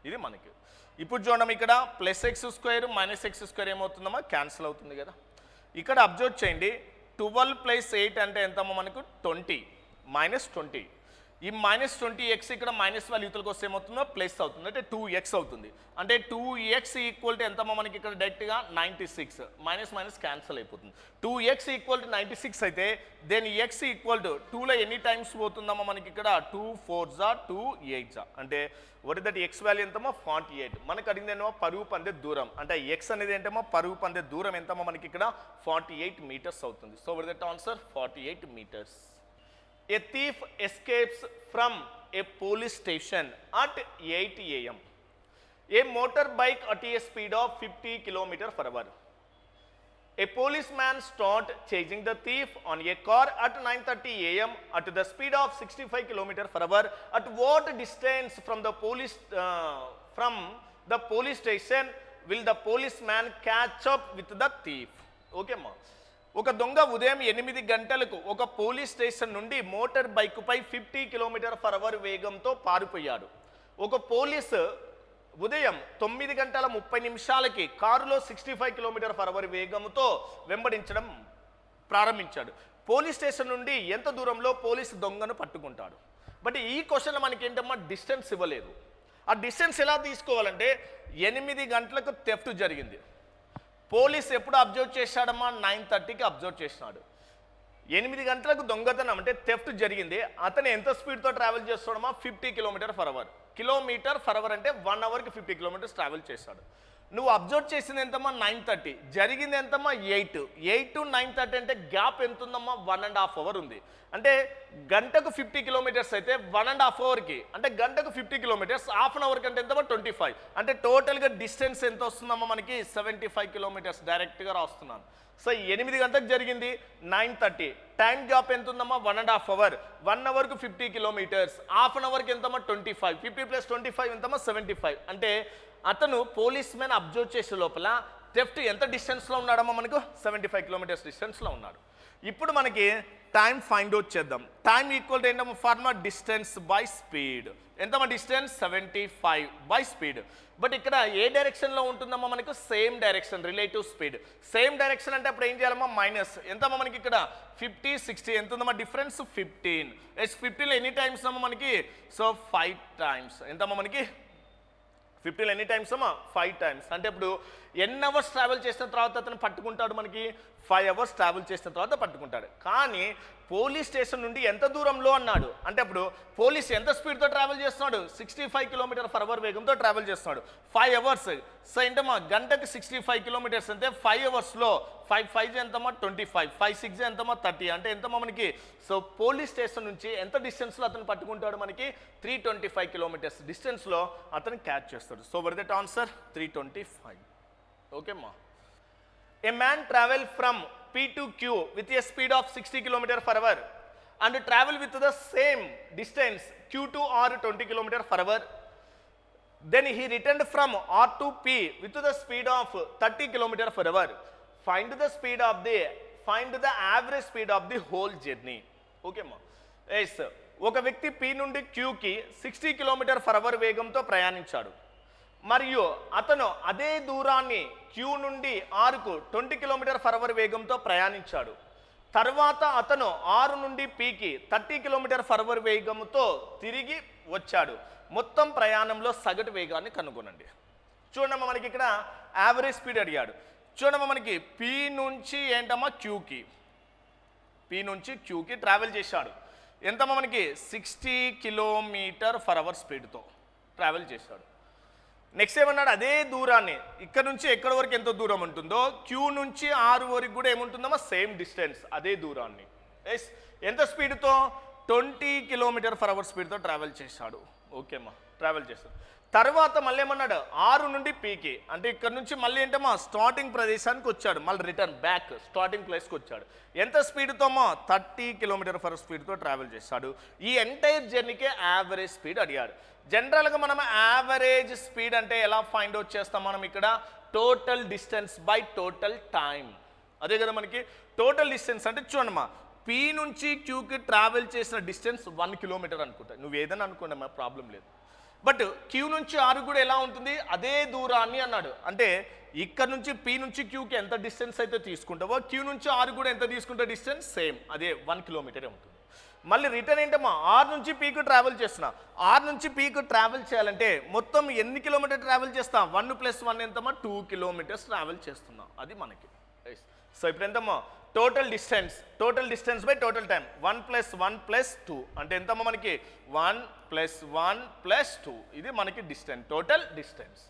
ఇది మనకి. ఇప్పుడు చూడండి ఇక్కడ plus X square minus X square ఏమవుతుందమ్మా క్యాన్సిల్ అవుతుంది కదా. ఇక్కడ అబ్జర్వ్ చేయండి 12 ప్లస్ 8 అంటే ఎంతమ్మా మనకు 20 మైనస్ 20. ఈ మైనస్ 20x ఇక్కడ మైనస్ వాల్యూ యూతలకు వస్తే ఏమవుతుందో ప్లస్ అవుతుంది అంటే 2x అవుతుంది. అంటే 2x ఈక్వల్ టు ఎంతమ్మా మనకి ఇక్కడ డైరెక్ట్గా 96 మైనస్ మైనస్ క్యాన్సిల్ అయిపోతుంది. 2x ఈక్వల్ టు 96 అయితే దెన్ x ఈక్వల్ టు 2లో ఎన్ని టైమ్స్ పోతుందమ్మా మనకి ఇక్కడ 2 4s 2 8s అంటే what is that x value ఎంతమ్మా 48. మనకు అడిగింది ఏమో పరుగు పందే దూరం అంటే x అనేది ఏంటమ్మా పరుగు పందే దూరం ఎంతమ్మా మనకి ఇక్కడ 48 మీటర్స్ అవుతుంది. So what is that answer 48 meters. A thief escapes from a police station at 8 AM. A motorbike at a speed of 50 km/h. A policeman starts chasing the thief on a car at 9:30 AM at the speed of 65 km/h. At what distance from the police station will the policeman catch up with the thief? Okay ma. ఒక దొంగ ఉదయం 8 గంటలకు ఒక police station నుండి motor బైకుపై 50 km/h వేగంతో పారిపోయాడు. ఒక police ఉదయం 9 గంటల 30 నిమిషాలకి కారులో 65 km/h వేగంతో వెంబడించడం ప్రారంభించాడు. పోలీస్ స్టేషన్ నుండి ఎంత దూరంలో పోలీసు దొంగను పట్టుకుంటాడు? బట్ ఈ క్వశ్చన్లో మనకి ఏంటమ్మా డిస్టెన్స్ ఇవ్వలేదు. ఆ డిస్టెన్స్ ఎలా తీసుకోవాలంటే 8 గంటలకు థెఫ్ట్ జరిగింది. పోలీస్ ఎప్పుడు అబ్జర్వ్ చేశాడమ్మా 9:30కి అబ్జర్వ్ చేసినాడు. 8 గంటలకు దొంగతనం అంటే థెఫ్ట్ జరిగింది. అతను ఎంత స్పీడ్తో ట్రావెల్ చేస్తాడమ్మా 50 km/h. km/h అంటే 1 అవర్కి 50 kilometers ట్రావెల్ చేశాడు. నువ్వు అబ్జర్వ్ చేసింది ఎంతమ్మా 9:30 జరిగింది ఎంతమ్మా 8 to 9:30 అంటే గ్యాప్ ఎంత ఉందమ్మా 1.5 hours ఉంది. అంటే గంటకు 50 kilometers అయితే 1.5 hourకి అంటే గంటకు 50 kilometers హాఫ్ అన్ అవర్ కంటే ఎంతమ్మా 25 అంటే టోటల్గా డిస్టెన్స్ ఎంత వస్తుందమ్మా మనకి 75 kilometers డైరెక్ట్గా రాస్తున్నాను. సో 8 గంటలకు జరిగింది 9:30 టైం గ్యాప్ ఎంత ఉందమ్మా 1.5 hours 1 అవర్కు 50 kilometers హాఫ్ అన్ అవర్కి ఎంతమ్మా 25 50 + 25 ఎంతమ్మా 75 అంటే అతను పోలీస్ మ్యాన్ అబ్జర్వ్ చేసే లోపల థెఫ్ట్ ఎంత డిస్టెన్స్లో ఉన్నాడమ్మా మనకు 75 kilometers డిస్టెన్స్లో ఉన్నాడు. ఇప్పుడు మనకి టైం ఫైండ్ అవుట్ చేద్దాం. టైం ఈక్వల్ టు ఏంటమ్మా ఫార్ములా డిస్టెన్స్ బై స్పీడ్. ఎంతమ్మా డిస్టెన్స్ 75 బై స్పీడ్. బట్ ఇక్కడ ఏ డైరెక్షన్లో ఉంటుందమ్మా మనకు same direction relative speed. Same direction అంటే అప్పుడు ఏం చేయాలమ్మా మైనస్. ఎంతమ్మా మనకి ఇక్కడ 50 60 ఎంత ఉందమ్మా డిఫరెన్స్ 15. 15లో ఎన్ని టైమ్స్ అమ్మా మనకి సో 5 టైమ్స్. ఎంతమ్మా మనకి 15లో ఎన్ని టైమ్స్ అమ్మా 5 టైమ్స్. అంటే ఇప్పుడు ఎన్ని అవర్స్ ట్రావెల్ చేసిన తర్వాత అతను పట్టుకుంటాడు మనకి 5 అవర్స్ ట్రావెల్ చేసిన తర్వాత పట్టుకుంటాడు. కానీ పోలీస్ స్టేషన్ నుండి ఎంత దూరంలో అన్నాడు అంటే అప్పుడు పోలీస్ ఎంత స్పీడ్తో ట్రావెల్ చేస్తున్నాడు 65 km/h వేగంతో ట్రావెల్ చేస్తున్నాడు 5 అవర్స్. సో ఏంటమ్మా గంటకి 65 కిలోమీటర్స్ అంటే 5 అవర్స్లో 5 5 ఎంతమ్మా 25 5 6 ఎంతమ్మా 30 అంటే ఎంతమ్మా మనకి సో పోలీస్ స్టేషన్ నుంచి ఎంత డిస్టెన్స్లో అతను పట్టుకుంటాడు మనకి 325 కిలోమీటర్స్ డిస్టెన్స్లో అతను క్యాచ్ చేస్తాడు. సో వర్ దట్ ఆన్సర్ 325. ఓకే అమ్మా. A man travel from P to Q with a speed of 60 km/h and travel with the same distance Q to R 20 km/h. Then he returned from R to P with the speed of 30 km/h. Find the average speed of the whole journey. Okay ma. Yes. ఒక వ్యక్తి P నుండి Q కి 60 km/h వేగంతో ప్రయాణించాడు. మరియు అతను అదే దూరాన్ని queue నుండి ఆరుకు 20 km/h వేగంతో ప్రయాణించాడు. తర్వాత అతను 6 నుండి పీకి 30 km/h వేగంతో తిరిగి వచ్చాడు. మొత్తం ప్రయాణంలో సగటు వేగాన్ని కనుగొనండి. చూడమ్మా మనకి ఇక్కడ యావరేజ్ స్పీడ్ అడిగాడు. చూడమ్మా మనకి పీ నుంచి ఏంటమ్మా క్యూకి ట్రావెల్ చేశాడు. ఎంతమ్మా మనకి 60 km/h స్పీడ్తో ట్రావెల్ చేశాడు. నెక్స్ట్ ఏమన్నాడు అదే దూరాన్ని ఇక్కడ నుంచి ఎక్కడి వరకు ఎంత దూరం ఉంటుందో క్యూ నుంచి ఆరు వరకు కూడా ఏముంటుందమ్మా సేమ్ డిస్టెన్స్ అదే దూరాన్ని ఎస్ ఎంత స్పీడ్తో 20 km/h స్పీడ్తో ట్రావెల్ చేశాడు. ఓకే అమ్మా ట్రావెల్ చేశాడు. తర్వాత మళ్ళీ ఏమన్నాడు 6 నుండి పీకి అంటే ఇక్కడ నుంచి మళ్ళీ ఏంటమ్మా స్టార్టింగ్ ప్రదేశానికి వచ్చాడు. మళ్ళీ రిటర్న్ బ్యాక్ స్టార్టింగ్ ప్లేస్కి వచ్చాడు. ఎంత స్పీడ్తో అమ్మా 30 km/h స్పీడ్తో ట్రావెల్ చేశాడు. ఈ ఎంటైర్ జర్నీకే యావరేజ్ స్పీడ్ అడిగాడు. జనరల్గా మనం యావరేజ్ స్పీడ్ అంటే ఎలా ఫైండ్ అవుట్ చేస్తాం మనం ఇక్కడ total distance by total time. అదే కదా మనకి టోటల్ డిస్టెన్స్ అంటే చూడమ్మా పీ నుంచి క్యూకి ట్రావెల్ చేసిన డిస్టెన్స్ 1 కిలోమీటర్ అనుకుంటా. నువ్వు ఏదైనా అనుకోండి ప్రాబ్లం లేదు. బట్ క్యూ నుంచి ఆరు కూడా ఎలా ఉంటుంది అదే దూరాన్ని అన్నాడు. అంటే ఇక్కడ నుంచి పీ నుంచి క్యూకి ఎంత డిస్టెన్స్ అయితే తీసుకుంటావో క్యూ నుంచి ఆరు కూడా ఎంత తీసుకుంటే డిస్టెన్స్ సేమ్ అదే 1 కిలోమీటరే ఉంటుంది. మళ్ళీ రిటర్న్ ఏంటమ్మా 6 నుంచి పీకు ట్రావెల్ చేస్తున్నా. 6 నుంచి పీకు ట్రావెల్ చేయాలంటే మొత్తం ఎన్ని కిలోమీటర్ ట్రావెల్ చేస్తాం 1 + 1 ఎంతమ్మా 2 kilometers ట్రావెల్ చేస్తున్నాం. అది మనకి. సో ఇప్పుడు ఎంతమ్మా total distance by total time 1 + 1 + 2 అంటే ఎంతమ్మా మనకి 1 + 1 + 2 ఇది మనకి distance total distance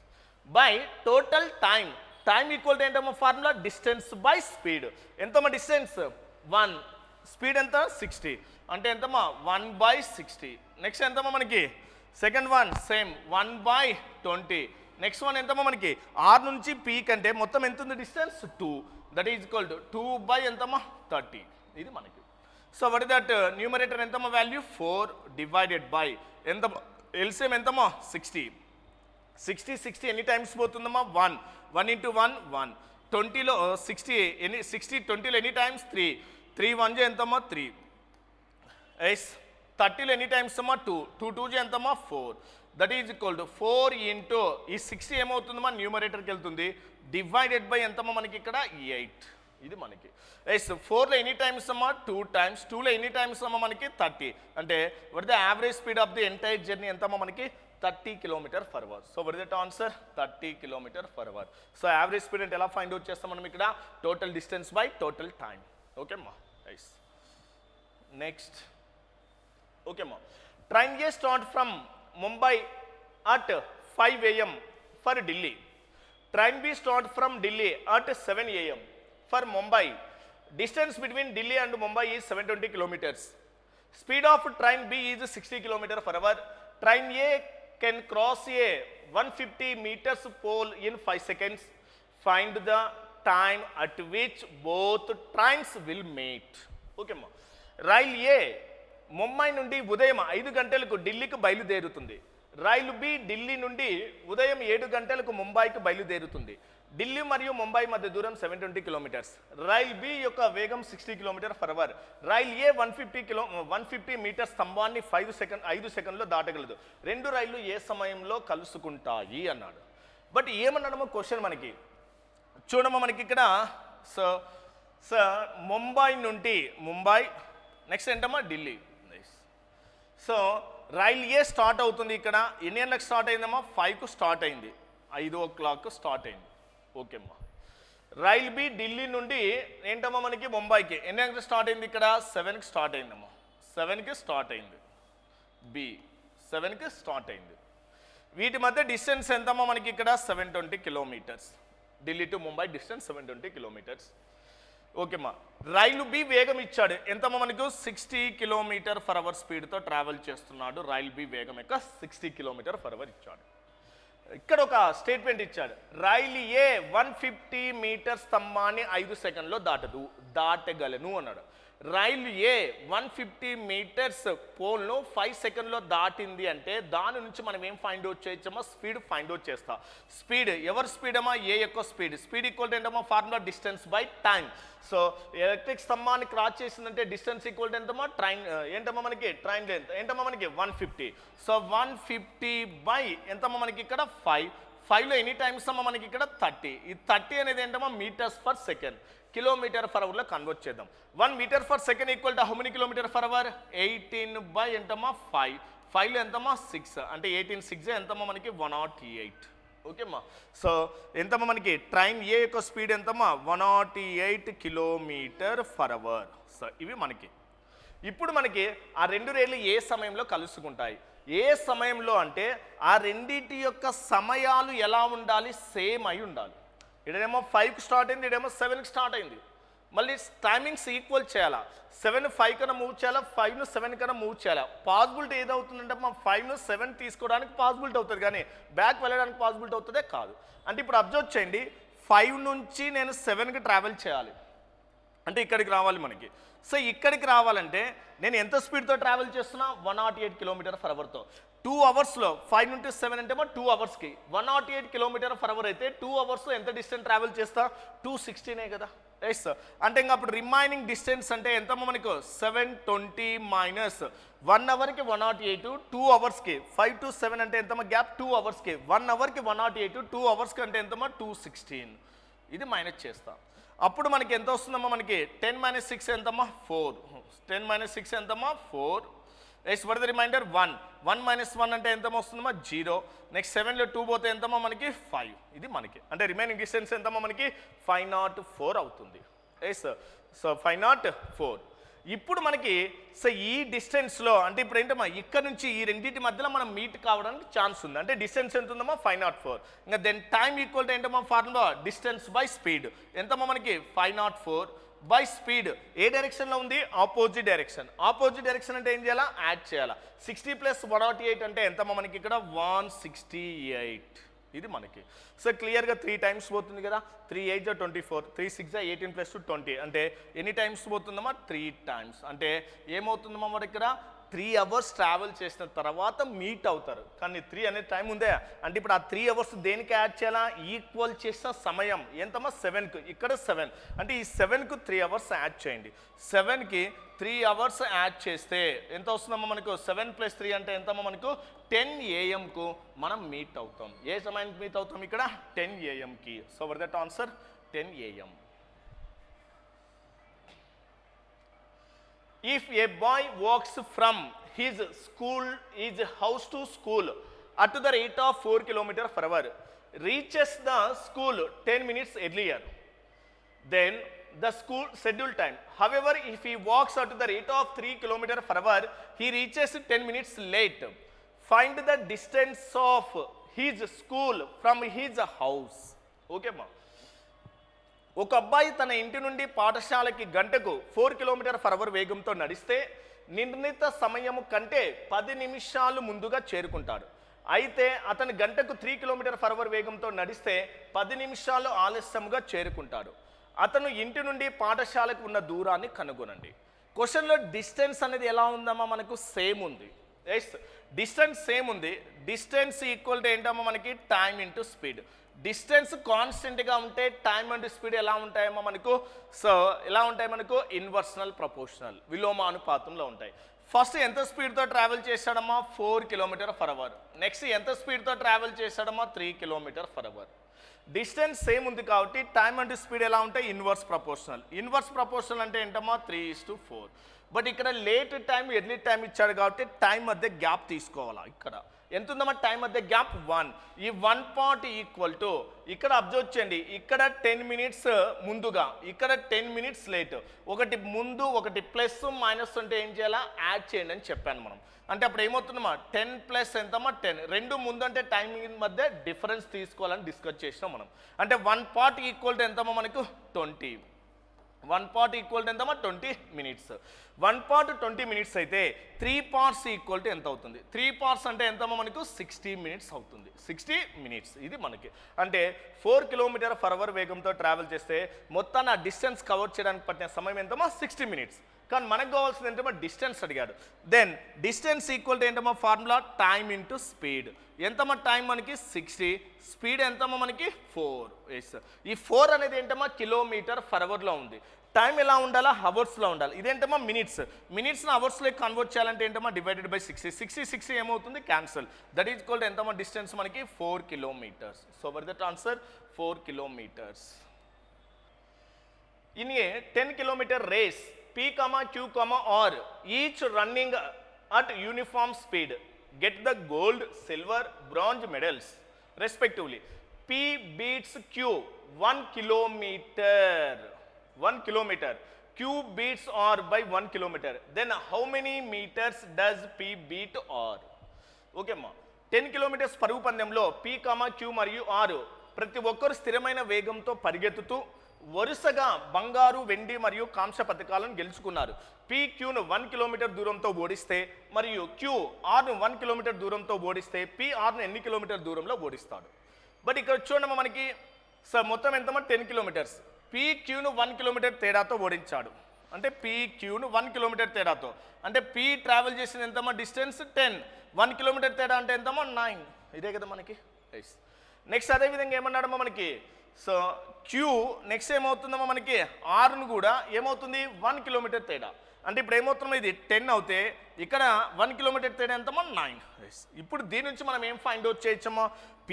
by total time. Time equal to ఏంటమ్మా ఫార్ములా డిస్టెన్స్ బై స్పీడ్. ఎంతమ్మా డిస్టెన్స్ 1 స్పీడ్ ఎంత 60 అంటే ఎంతమ్మా 1/60. నెక్స్ట్ ఎంతమ్మా మనకి second one same 1/20. Next one ఎంతమ్మా మనకి 6 నుంచి పీక్ అంటే మొత్తం ఎంత ఉంది distance 2 that is equal to 2 ఎంతమ్మా 30 ఇది మనకి. So what is that numerator ఎంతమ్మా వాల్యూ 4 డివైడెడ్ బై ఎంత ఎల్సిఎం ఎంతమ్మా 60 ఎన్ని టైమ్స్ పోతుందమ్మా 1 × 1 1 20లో 60 20లో ఎన్ని టైమ్స్ 3 1 ఎంతమ్మా 3 ఎస్ 30లో ఎన్ని టైమ్స్ అమ్మా 2 2 ఎంతమ్మా 4 that is equal to 4 into ఈ 60 ఏమవుతుందమ్మా న్యూమరేటర్కి వెళ్తుంది డివైడెడ్ బై ఎంతమ్మా మనకి ఇక్కడ 8 ఇది మనకి. ఎస్ 4లో ఎన్ని టైమ్స్ అమ్మా 2 టైమ్స్ 2లో ఎన్ని టైమ్స్ అమ్మా మనకి 30 అంటే what the average speed of the entire journey ఎంతమ్మా మనకి 30 km/h. So what is that answer 30 km/h. So average speed అంటే ఎలా ఫైండ్ అవుట్ చేస్తాం మనం ఇక్కడ total distance by total time. Okay అమ్మా yes next. Okay ma. Train A start from Mumbai at 5 AM for Delhi. Train B start from Delhi at 7 AM for Mumbai. Distance between Delhi and Mumbai is 720 kilometers. Speed of train B is 60 km/h. Train A can cross a 150 meters pole in 5 seconds. Find the time at which both trains will meet. Okay ma. Rail A Mumbai నుండి ఉదయం 5 గంటలకు ఢిల్లీకి బయలుదేరుతుంది. రైలు B Delhi నుండి ఉదయం 7 గంటలకు ముంబైకి బయలుదేరుతుంది. ఢిల్లీ మరియు ముంబై మధ్య దూరం 720 కిలోమీటర్స్. రైల్ బి యొక్క వేగం 60 km/h. రైల్ ఏ 150 మీటర్ స్తంభాన్ని 5 సెకండ్లో దాటగలదు. రెండు రైళ్లు ఏ సమయంలో కలుసుకుంటాయి అన్నాడు. బట్ ఏమన్నాడమో క్వశ్చన్ మనకి చూడమో మనకి ఇక్కడ ముంబై నెక్స్ట్ ఏంటమ్మా ఢిల్లీ. సో రైల్ ఏ స్టార్ట్ అవుతుంది ఇక్కడ ఎన్ని గంటలకు స్టార్ట్ అయిందమ్మా 5కు స్టార్ట్ అయింది, 5 o'clock స్టార్ట్ అయింది. ఓకే అమ్మా. రైల్ బి ఢిల్లీ నుండి ఏంటమ్మా మనకి ముంబైకి ఎన్ని గంటలకు స్టార్ట్ అయింది ఇక్కడ 7కి స్టార్ట్ అయిందమ్మా, 7కి స్టార్ట్ అయింది. బి 7కి స్టార్ట్ అయింది. వీటి మధ్య డిస్టెన్స్ ఎంతమ్మా మనకి ఇక్కడ 720 kilometers. Delhi to Mumbai distance 720 kilometers. ఓకేమ్మా. రైలు బి వేగం ఇచ్చాడు ఎంతమ్మా మనకు 60 km/h స్పీడ్తో ట్రావెల్ చేస్తున్నాడు. రైల్ బి వేగం యొక్క 60 km/h ఇచ్చాడు. ఇక్కడ ఒక స్టేట్మెంట్ ఇచ్చాడు, రైలు ఏ 150 మీటర్ స్తంభాన్ని 5 సెకండ్లో దాటగలను అన్నాడు. రైలు ఏ 150 మీటర్స్ పోల్ను 5 సెకండ్లో దాటింది అంటే దాని నుంచి మనం ఏం ఫైండ్ అవుట్ చేయొచ్చమ్మా స్పీడ్ ఫైండ్ అవుట్ చేస్తా. స్పీడ్ ఎవరి స్పీడ్ అమ్మా ఏ యొక్క స్పీడ్ ఈక్వల్ టు ఏంటమ్మా formula distance by time. So electric స్తంభాన్ని క్రాస్ చేసిందంటే డిస్టెన్స్ ఈక్వల్ టు ఎంతమ్మా ట్రైన్ ఏంటమ్మా మనకి ట్రైన్ లెంత్ ఏంటమ్మా మనకి 150. సో 150 బై ఎంతమ్మా మనకి ఇక్కడ 5లో ఎనీ టైమ్స్ అమ్మా మనకి ఇక్కడ 30. ఈ 30 అనేది ఏంటమ్మా మీటర్స్ పర్ సెకండ్, km/hలో కన్వర్ట్ చేద్దాం. 1 meter per second equal to how many km/h 18 by ఎంతమ్మా 5లో ఎంతమ్మా 6 అంటే 18 6 ఎంతమ్మా మనకి 108. ఓకేమ్మా. సో ఎంతమ్మా మనకి ట్రైన్ ఏ యొక్క స్పీడ్ ఎంతమ్మా 108 km/h. సో ఇవి మనకి ఇప్పుడు మనకి ఆ రెండు రైళ్లు ఏ సమయంలో కలుసుకుంటాయి. ఏ సమయంలో అంటే ఆ రెండింటి యొక్క సమయాలు ఎలా ఉండాలి సేమ్ అయి ఉండాలి. ఇడేమో 5కి స్టార్ట్ అయింది, ఇడేమో 7కి స్టార్ట్ అయింది. మళ్ళీ టైమింగ్స్ ఈక్వల్ చేయాలా. 7 5 కన్నా మూవ్ చేయాలా, 5ను 7 కన్నా మూవ్ చేయాలా. పాసిబిలిటీ ఏదవుతుందంటే మా 5ను 7 తీసుకోవడానికి పాసిబిలిటీ అవుతుంది కానీ బ్యాక్ వెళ్ళడానికి పాసిబిలిటీ అవుతుందే కాదు. అంటే ఇప్పుడు అబ్జర్వ్ చేయండి, 5 నుంచి నేను 7కి ట్రావెల్ చేయాలి అంటే ఇక్కడికి రావాలి మనకి. సో ఇక్కడికి రావాలంటే నేను ఎంత స్పీడ్తో ట్రావెల్ చేస్తున్నా 108 km/hతో. 2 అవర్స్లో 5 నుండి 7 అంటే 2 అవర్స్కి 108 km/h అయితే 2 అవర్స్లో ఎంత డిస్టెన్స్ ట్రావెల్ చేస్తా 216 కదా. ఎస్ అంటే ఇంకా అప్పుడు రిమైనింగ్ డిస్టెన్స్ అంటే ఎంతమ్మా మనకు 720 మైనస్ 1 అవర్కి 108, 2 అవర్స్కి 5 to 7 అంటే ఎంతమ్మా గ్యాప్ 2 అవర్స్కి 1 అవర్కి 108, 2 అవర్స్కి అంటే ఎంతమ్మా 216. ఇది మైనస్ చేస్తాం. అప్పుడు మనకి ఎంత వస్తుందమ్మా మనకి 10 - 6 ఎంతమ్మా 4. 10 - 6 ఎంతమ్మా 4. నెక్స్ట్ ఫర్ ద రిమైండర్ 1 -1 అంటే ఎంతమ్మా వస్తుందమ్మా 0. నెక్స్ట్ 7లో 2 పోతే ఎంతమ్మా మనకి 5. ఇది మనకి అంటే రిమైనింగ్ డిస్టెన్స్ ఎంతమ్మా మనకి 504 అవుతుంది. Yes so 504. ఇప్పుడు మనకి సో ఈ డిస్టెన్స్లో అంటే ఇప్పుడు ఏంటమ్మా ఇక్కడ నుంచి ఈ రెండింటి మధ్యలో మనం మీట్ కావడానికి ఛాన్స్ ఉంది. అంటే డిస్టెన్స్ ఎంత ఉందమ్మా 504. ఇంకా దెన్ టైం ఈక్వల్ టు ఏంటమ్మా ఫార్ములా డిస్టెన్స్ బై స్పీడ్ ఎంతమ్మా మనకి 504 బై స్పీడ్ ఏ డైరెక్షన్లో ఉంది ఆపోజిట్ డైరెక్షన్. ఆపోజిట్ డైరెక్షన్ అంటే ఏం చేయాలా యాడ్ చేయాలా. 60 + 108 అంటే ఎంతమ్మా మనకి ఇక్కడ 168. ఇది మనకి సో క్లియర్గా 3 టైమ్స్ పోతుంది కదా. 3 8 24, 3 6 18 + 2 20 అంటే ఎన్ని టైమ్స్ పోతుందమ్మా 3 టైమ్స్. అంటే ఏమవుతుందమ్మా మరి ఇక్కడ 3 అవర్స్ ట్రావెల్ చేసిన తర్వాత మీట్ అవుతారు. కానీ 3 అనే టైం ఉందే అంటే ఇప్పుడు ఆ 3 అవర్స్ దేనికి యాడ్ చేయాలా ఈక్వల్ చేసిన సమయం ఎంతమ్మా 7కు. ఇక్కడ 7 అంటే ఈ 7కు 3 అవర్స్ యాడ్ చేయండి. 7కి 3 అవర్స్ యాడ్ చేస్తే ఎంత వస్తుందమ్మా మనకు 7 + 3 అంటే ఎంతమ్మా మనకు 10 AM మనం మీట్ అవుతాం. ఏ సమయానికి మీట్ అవుతాం ఇక్కడ 10 AM. So for that answer 10 AM. If a boy walks from his house to school at the rate of 4 km/h, reaches the school 10 minutes earlier then the school schedule time. However, if he walks at the rate of 3 km/h, he reaches 10 minutes late. Find the distance of his school from his house. Okay ma. ఒక అబ్బాయి తన ఇంటి నుండి పాఠశాలకి గంటకు 4 km/h వేగంతో నడిస్తే నిర్ణీత సమయము కంటే 10 నిమిషాలు ముందుగా చేరుకుంటాడు. అయితే అతను గంటకు 3 km/h వేగంతో నడిస్తే 10 నిమిషాలు ఆలస్యంగా చేరుకుంటాడు. అతను ఇంటి నుండి పాఠశాలకు ఉన్న దూరాన్ని కనుగొనండి. క్వశ్చన్లో డిస్టెన్స్ అనేది ఎలా ఉందమ్మా మనకు సేమ్ ఉంది. ఎస్ డిస్టెన్స్ సేమ్ ఉంది. డిస్టెన్స్ ఈక్వల్ టు ఏంటమ్మా మనకి టైం ఇంటూ స్పీడ్. డిస్టెన్స్ కాన్స్టెంట్గా ఉంటే టైం అండ్ స్పీడ్ ఎలా ఉంటాయేమో మనకు, సో ఎలా ఉంటాయి మనకు, ఇన్వర్షనల్ ప్రపోర్షనల్ విలోమానుపాతంలో ఉంటాయి. ఫస్ట్ ఎంత స్పీడ్తో ట్రావెల్ చేశాడమ్మా, 4 km/h. నెక్స్ట్ ఎంత స్పీడ్తో ట్రావెల్ చేశాడమ్మా, 3 km/h. డిస్టెన్స్ సేమ్ ఉంది కాబట్టి టైం అండ్ స్పీడ్ ఎలా ఉంటాయి, ఇన్వర్స్ ప్రపోర్షనల్. ఇన్వర్స్ ప్రపోర్షనల్ అంటే ఏంటమ్మా, 3:4. బట్ ఇక్కడ లేట్ టైం ఎర్లీ టైం ఇచ్చాడు కాబట్టి టైం మధ్య గ్యాప్ తీసుకోవాలా. ఇక్కడ ఎంత ఉందమ్మా టైం మధ్య గ్యాప్, 1. ఈ 1 పార్ట్ ఈక్వల్ టు, ఇక్కడ అబ్జర్వ్ చేయండి, ఇక్కడ 10 minutes ముందుగా, ఇక్కడ 10 minutes లేట్. ఒకటి ముందు ఒకటి ప్లస్ మైనస్ అంటే ఏం చేయాలా, యాడ్ చేయండి అని చెప్పాను మనం. అంటే అప్పుడు ఏమవుతుందమ్మా, 10 + ఎంతమ్మా 10. రెండు ముందు అంటే టైమింగ్ మధ్య డిఫరెన్స్ తీసుకోవాలని డిస్కస్ చేసినాం మనం. అంటే 1 part ఈక్వల్ టు ఎంతమ్మా మనకు, 20. 1 part ఈక్వల్ టు ఎంతమ్మా, 20 minutes. 1 part 20 minutes అయితే 3 parts ఈక్వల్ టు ఎంత అవుతుంది, 3 parts అంటే ఎంతమ్మా మనకు, 60 minutes అవుతుంది. 60 minutes ఇది మనకి. అంటే 4 km/h వేగంతో ట్రావెల్ చేస్తే మొత్తాన్ని ఆ డిస్టెన్స్ కవర్ చేయడానికి పట్టిన సమయం ఎంతమ్మా, 60 minutes. కానీ మనకు కావాల్సింది ఏంటమ్మా, డిస్టెన్స్ అడిగాడు. దెన్ డిస్టెన్స్ ఈక్వల్ టు ఏంటమ్మా, ఫార్ములా టైమ్ ఇంటూ స్పీడ్. ఎంతమ్మా టైం మనకి 60, స్పీడ్ ఎంతమ్మా మనకి 4. ఎస్, ఈ 4 అనేది ఏంటమ్మా km/h ఉంది. టైం ఎలా ఉండాలా, హవర్స్లో ఉండాలి. ఇదేంటమ్మా మినిట్స్. మినిట్స్ని అవర్స్లోకి కన్వర్ట్ చేయాలంటే ఏంటమ్మా, డివైడెడ్ బై 60. 60 ఏమవుతుంది, cancel. That is equal to ఎంతమ్మా, డిస్టెన్స్ మనకి 4 km. సో వర్ that answer, 4 km. In a 10 km race, P, Q, R each running at uniform speed get the gold, silver, bronze medals respectively. P beats Q 1 kilometer. 1 kilometer. Q beats R by 1 kilometer. Then how many meters does P beat R? Okay ma. 10 kilometers పరుగు పందెంలో P, Q మరియు R ప్రతి ఒక్కరు స్థిరమైన వేగంతో పరిగెత్తుతూ వరుసగా బంగారు, వెండి మరియు కాంస్య పథకాలను గెలుచుకున్నారు. పి క్యూను 1 km దూరంతో ఓడిస్తే మరియు క్యూ ఆర్ను 1 km దూరంతో ఓడిస్తే పి ఆర్ను ఎన్ని కిలోమీటర్ దూరంలో ఓడిస్తాడు. బట్ ఇక్కడ చూడమ్మా మనకి మొత్తం ఎంతమ్మా, 10 kilometers. పి క్యూను 1 km తేడాతో ఓడించాడు. అంటే పి క్యూను 1 km తేడాతో, అంటే పి ట్రావెల్ చేసిన ఎంతమ్మా డిస్టెన్స్ 10, 1 km తేడా అంటే ఎంతమ్మా 9. ఇదే కదా మనకి. నెక్స్ట్ అదేవిధంగా ఏమన్నాడమ్మా మనకి, సో క్యూ నెక్స్ట్ ఏమవుతుందమ్మా మనకి, ఆర్ను కూడా ఏమవుతుంది 1 km తేడా. అంటే ఇప్పుడు ఏమవుతుందో ఇది 10 అవుతే ఇక్కడ 1 km తేడా ఎంతమ్మా 9. ఇప్పుడు దీని నుంచి మనం ఏం ఫైండ్ అవుట్ చేయొచ్చమ్మా, P/,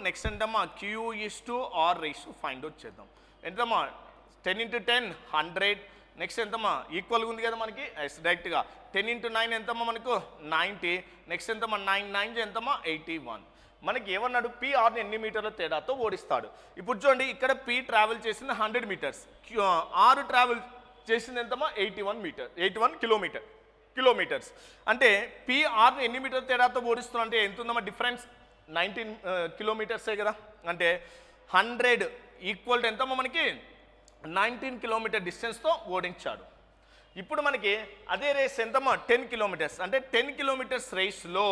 నెక్స్ట్ ఎంతమ్మా Q/R ఫైండ్ అవుట్ చేద్దాం. ఎంతమ్మా 10 × 10 100. నెక్స్ట్ ఎంతమ్మా ఈక్వల్గా ఉంది కదా మనకి, డైరెక్ట్గా 10 × 9 ఎంతమ్మా మనకు 90. నెక్స్ట్ ఎంతమ్మా 9 × 9 ఎంతమ్మా 81. మనకి ఏమన్నాడు, పి ఆర్ని ఎన్ని మీటర్ల తేడాతో ఓడిస్తాడు. ఇప్పుడు చూడండి, ఇక్కడ పి ట్రావెల్ చేసింది 100 meters, ఆర్ ట్రావెల్ చేసింది ఎంతమ్మా 81 కిలోమీటర్స్. అంటే పి ఆర్ని ఎన్ని మీటర్ల తేడాతో ఓడిస్తున్నా అంటే ఎంత ఉందమ్మా డిఫరెన్స్, 19 kilometers కదా. అంటే 100 ఈక్వల్ టు ఎంతమ్మా మనకి 19 km డిస్టెన్స్తో ఓడించాడు. ఇప్పుడు మనకి అదే రేస్ ఎంతమ్మా 10 kilometers. అంటే 10 kilometers రేస్లో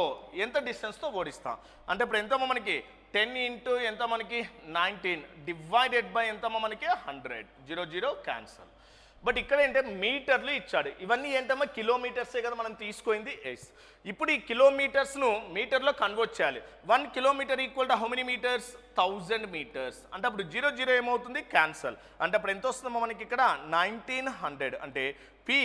ఎంత డిస్టెన్స్తో ఓడిస్తాం అంటే ఇప్పుడు ఎంతమ్మా మనకి 10 × ఎంత మనకి 19 డివైడెడ్ బై ఎంతమ్మా మనకి 100. 0 క్యాన్సల్. బట్ ఇక్కడ ఏంటంటే మీటర్లు ఇచ్చాడు. ఇవన్నీ ఏంటమ్మా కిలోమీటర్సే కదా మనం తీసుకుంది. ఎస్, ఇప్పుడు ఈ కిలోమీటర్స్ను మీటర్లో కన్వర్ట్ చేయాలి. 1 km equal to how many meters, 1000 meters. అంటే అప్పుడు 0 ఏమవుతుంది, క్యాన్సల్. అంటే అప్పుడు ఎంత వస్తుందమ్మా మనకి ఇక్కడ 1900. అంటే పి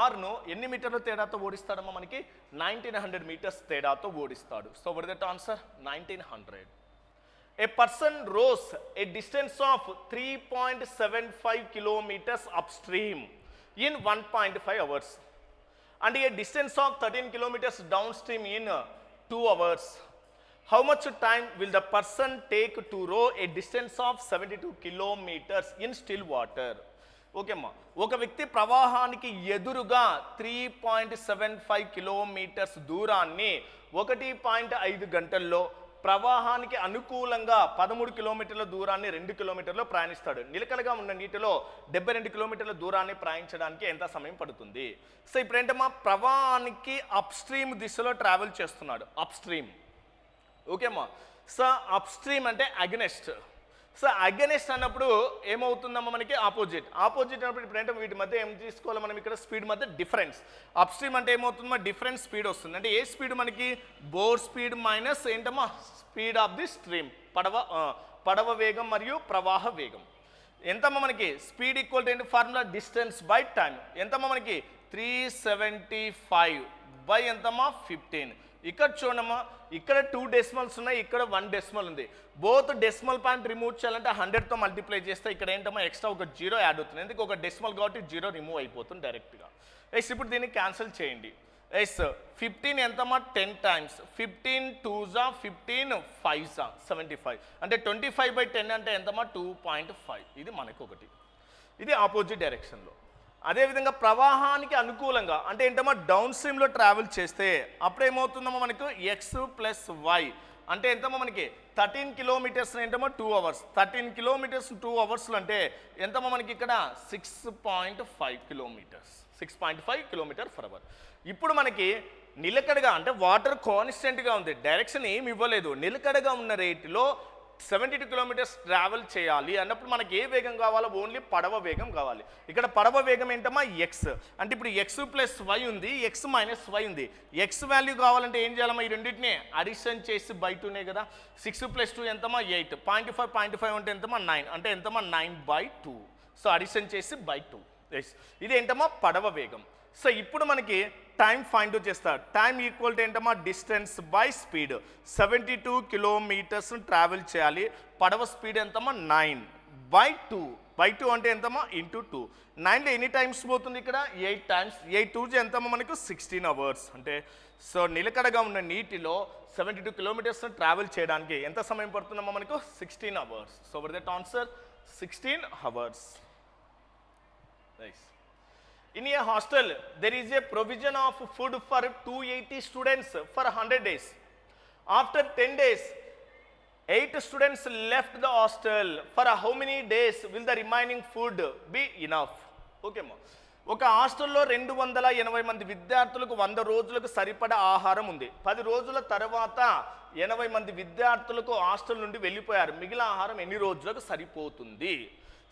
ఆర్ను ఎన్ని మీటర్ల తేడాతో ఓడిస్తాడమ్మా మనకి 1900 meters తేడాతో ఓడిస్తాడు. So what is that answer, 1900. A person rose a distance of 3.75 kilometers upstream in 1.5 hours and a distance of 13 kilometers downstream in 2 hours. How much time will the person take to row a distance of 72 kilometers in still water? Okay అమ్మా, ఒక వ్యక్తి ప్రవాహానికి ఎదురుగా 3.75 kilometers దూరాన్ని 1.5 గంటల్లో, ప్రవాహానికి అనుకూలంగా 13 kilometerల దూరాన్ని 2 kilometerలో ప్రయాణిస్తాడు. నిలకడగా ఉన్న నీటిలో 72 kilometerల దూరాన్ని ప్రయాణించడానికి ఎంత సమయం పడుతుంది? సో ఇప్పుడు ఏంటమ్మా, ప్రవాహానికి అప్ స్ట్రీమ్ దిశలో ట్రావెల్ చేస్తున్నాడు. అప్ స్ట్రీమ్, ఓకేమ్మా. సో అప్ స్ట్రీమ్ అంటే అగనెస్ట్. సో అగెనెస్ట్ అన్నప్పుడు ఏమవుతుందమ్మా మనకి ఆపోజిట్ అన్నప్పుడు ఇప్పుడు ఏంటంటే వీటి మధ్య ఏం తీసుకోవాలి మనం ఇక్కడ స్పీడ్ మధ్య డిఫరెన్స్. అప్ స్ట్రీమ్ అంటే ఏమవుతుందమ్మా డిఫరెన్స్ స్పీడ్ వస్తుంది. అంటే ఏ స్పీడ్ మనకి బోర్ స్పీడ్ మైనస్ ఏంటమ్మా స్పీడ్ ఆఫ్ ది స్ట్రీమ్ పడవ వేగం మరియు ప్రవాహ వేగం. ఎంతమ్మా మనకి స్పీడ్ ఈక్వల్ టు ఏంటి ఫార్ములా డిస్టెన్స్ బై టైం. ఎంతమ్మా మనకి 375 బై ఎంతమ్మా 15. ఇక్కడ చూడమ్మా ఇక్కడ 2 డెసిమల్స్ ఉన్నాయి, ఇక్కడ 1 డెసిమల్ ఉంది. బోత్ డెసిమల్ పాయింట్ రిమూవ్ చేయాలంటే 100తో మల్టిప్లై చేస్తే ఇక్కడ ఏంటమ్మా ఎక్స్ట్రా ఒక 0 యాడ్ అవుతుంది. ఎందుకు ఒక డెసిమల్ కాబట్టి 0 రిమూవ్ అయిపోతుంది డైరెక్ట్గా. ఎస్ ఇప్పుడు దీన్ని క్యాన్సిల్ చేయండి. ఎస్ 15 ఎంతమ్మా 10 టైమ్స్ 15 2s 15 5s 75 అంటే 25/10 అంటే ఎంతమ్మా 2.5. ఇది మనకు ఒకటి, ఇది ఆపోజిట్ డైరెక్షన్లో. అదేవిధంగా ప్రవాహానికి అనుకూలంగా అంటే ఏంటమ్మా డౌన్ స్ట్రీమ్లో ట్రావెల్ చేస్తే అప్పుడు ఏమవుతుందమ్మా మనకు ఎక్స్ ప్లస్ వై అంటే ఎంతమ్మా మనకి 13 కిలోమీటర్స్ ఏంటమ్మా 2 అవర్స్. 13 కిలోమీటర్స్ 2 అవర్స్లో అంటే ఎంతమ్మా మనకి ఇక్కడ 6.5 కిలోమీటర్స్ 6.5 km/h. ఇప్పుడు మనకి నిలకడగా అంటే వాటర్ కాన్స్టెంట్గా ఉంది, డైరెక్షన్ ఏమి ఇవ్వలేదు, నిలకడగా ఉన్న రేటులో 72 కిలోమీటర్స్ ట్రావెల్ చేయాలి అన్నప్పుడు మనకి ఏ వేగం కావాలో ఓన్లీ పడవ వేగం కావాలి. ఇక్కడ పడవ వేగం ఏంటమ్మా ఎక్స్. అంటే ఇప్పుడు ఎక్స్ ప్లస్ వై ఉంది, ఎక్స్ మైనస్ వై ఉంది. ఎక్స్ వాల్యూ కావాలంటే ఏం చేయాలమ్మా ఈ రెండింటిని అడిషన్ చేసి బై 2నే కదా. 6 + 2 ఎంతమ్మా 8. 0.5 అంటే ఎంతమ్మా 9 అంటే ఎంతమ్మా 9/2. సో అడిషన్ చేసి బై 2. ఇది ఏంటమ్మా పడవ వేగం. సో ఇప్పుడు మనకి టైం ఫైండ్ అవుట్ చేస్తారు. టైం ఈక్వల్ టు ఏంటమ్మా distance by speed. 72 kilometres travel చేయాలి. పడవ స్పీడ్ ఎంతమ్మా 9/2. 2 అంటే ఎంతమ్మా ఇంటూ 2. 9లో ఎన్ని టైమ్స్ పోతుంది ఇక్కడ 8 టైమ్స్. 8 2 ఎంతమ్మా మనకు 16 అవర్స్. అంటే సో నిలకడగా ఉన్న నీటిలో 72 కిలోమీటర్స్ ట్రావెల్ చేయడానికి ఎంత సమయం పడుతుందమ్మా మనకు 16 hours. So for that answer 16 hours. Nice. In a hostel, there is a provision of food for 280 students for 100 days. After 10 days, 8 students left the hostel. For how many days will the remaining food be enough? Okay, ma. ఒక హాస్టల్లో 280 మంది విద్యార్థులకు 100 రోజులకు సరిపడా ఆహారం ఉంది. 10 రోజుల తర్వాత 80 మంది విద్యార్థులకు హాస్టల్ నుండి వెళ్ళిపోయారు. మిగిలిన ఆహారం ఎన్ని రోజులకు సరిపోతుంది?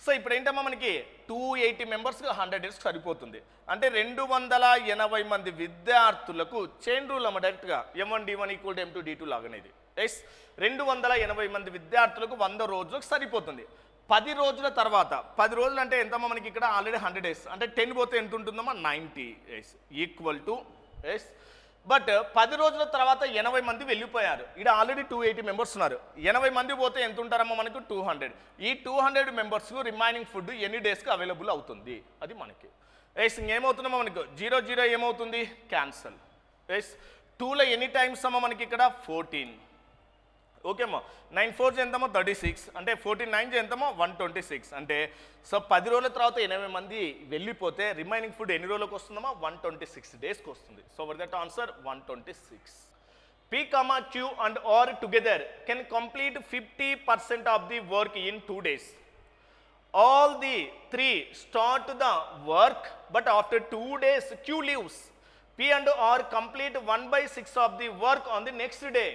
సో ఇప్పుడు ఏంటమ్మా మనకి 280 మెంబర్స్కి 100 డేస్కి సరిపోతుంది. అంటే 280 మంది విద్యార్థులకు చైన్ రూల్ అమ్మ డైరెక్ట్గా M1D1 = M2D2 లాగనేది. ఎస్ 280 మంది విద్యార్థులకు 100 రోజులకు సరిపోతుంది. 10 రోజుల తర్వాత 10 రోజులు అంటే ఎంతమ్మా మనకి ఇక్కడ ఆల్రెడీ 100 డేస్ అంటే 10 పోతే ఎంత ఉంటుందమ్మా 90 ఈక్వల్ టు ఎస్. బట్ 10 రోజుల తర్వాత 80 మంది వెళ్ళిపోయారు. ఇక్కడ ఆల్రెడీ 280 మెంబర్స్ ఉన్నారు. 80 మంది పోతే ఎంత ఉంటారమ్మా మనకు 200. ఈ 200 మెంబర్స్కు రిమైనింగ్ ఫుడ్ ఎన్ని డేస్కి అవైలబుల్ అవుతుంది అది మనకి. ఎస్ ఇంకేమవుతుందమ్మా మనకు 0 0 ఏమవుతుంది క్యాన్సల్. ఎస్ 2లో ఎన్ని టైమ్స్ అమ్మా మనకి ఇక్కడ 14. ఓకేమ్మా 9 4 ఎంతమ్మా 36 అంటే 14 9 ఎంతమ్మా 126. అంటే సో 10 రోజుల తర్వాత 80 మంది వెళ్ళిపోతే రిమైనింగ్ ఫుడ్ ఎన్ని రోజులకు వస్తుందమ్మా 126 డేస్కి వస్తుంది. So for that answer 126. P, Q and R together can complete 50% of the work in 2 days. All the 3 start the work but after 2 days Q leaves. P and R complete 1/6 of the work on the next day.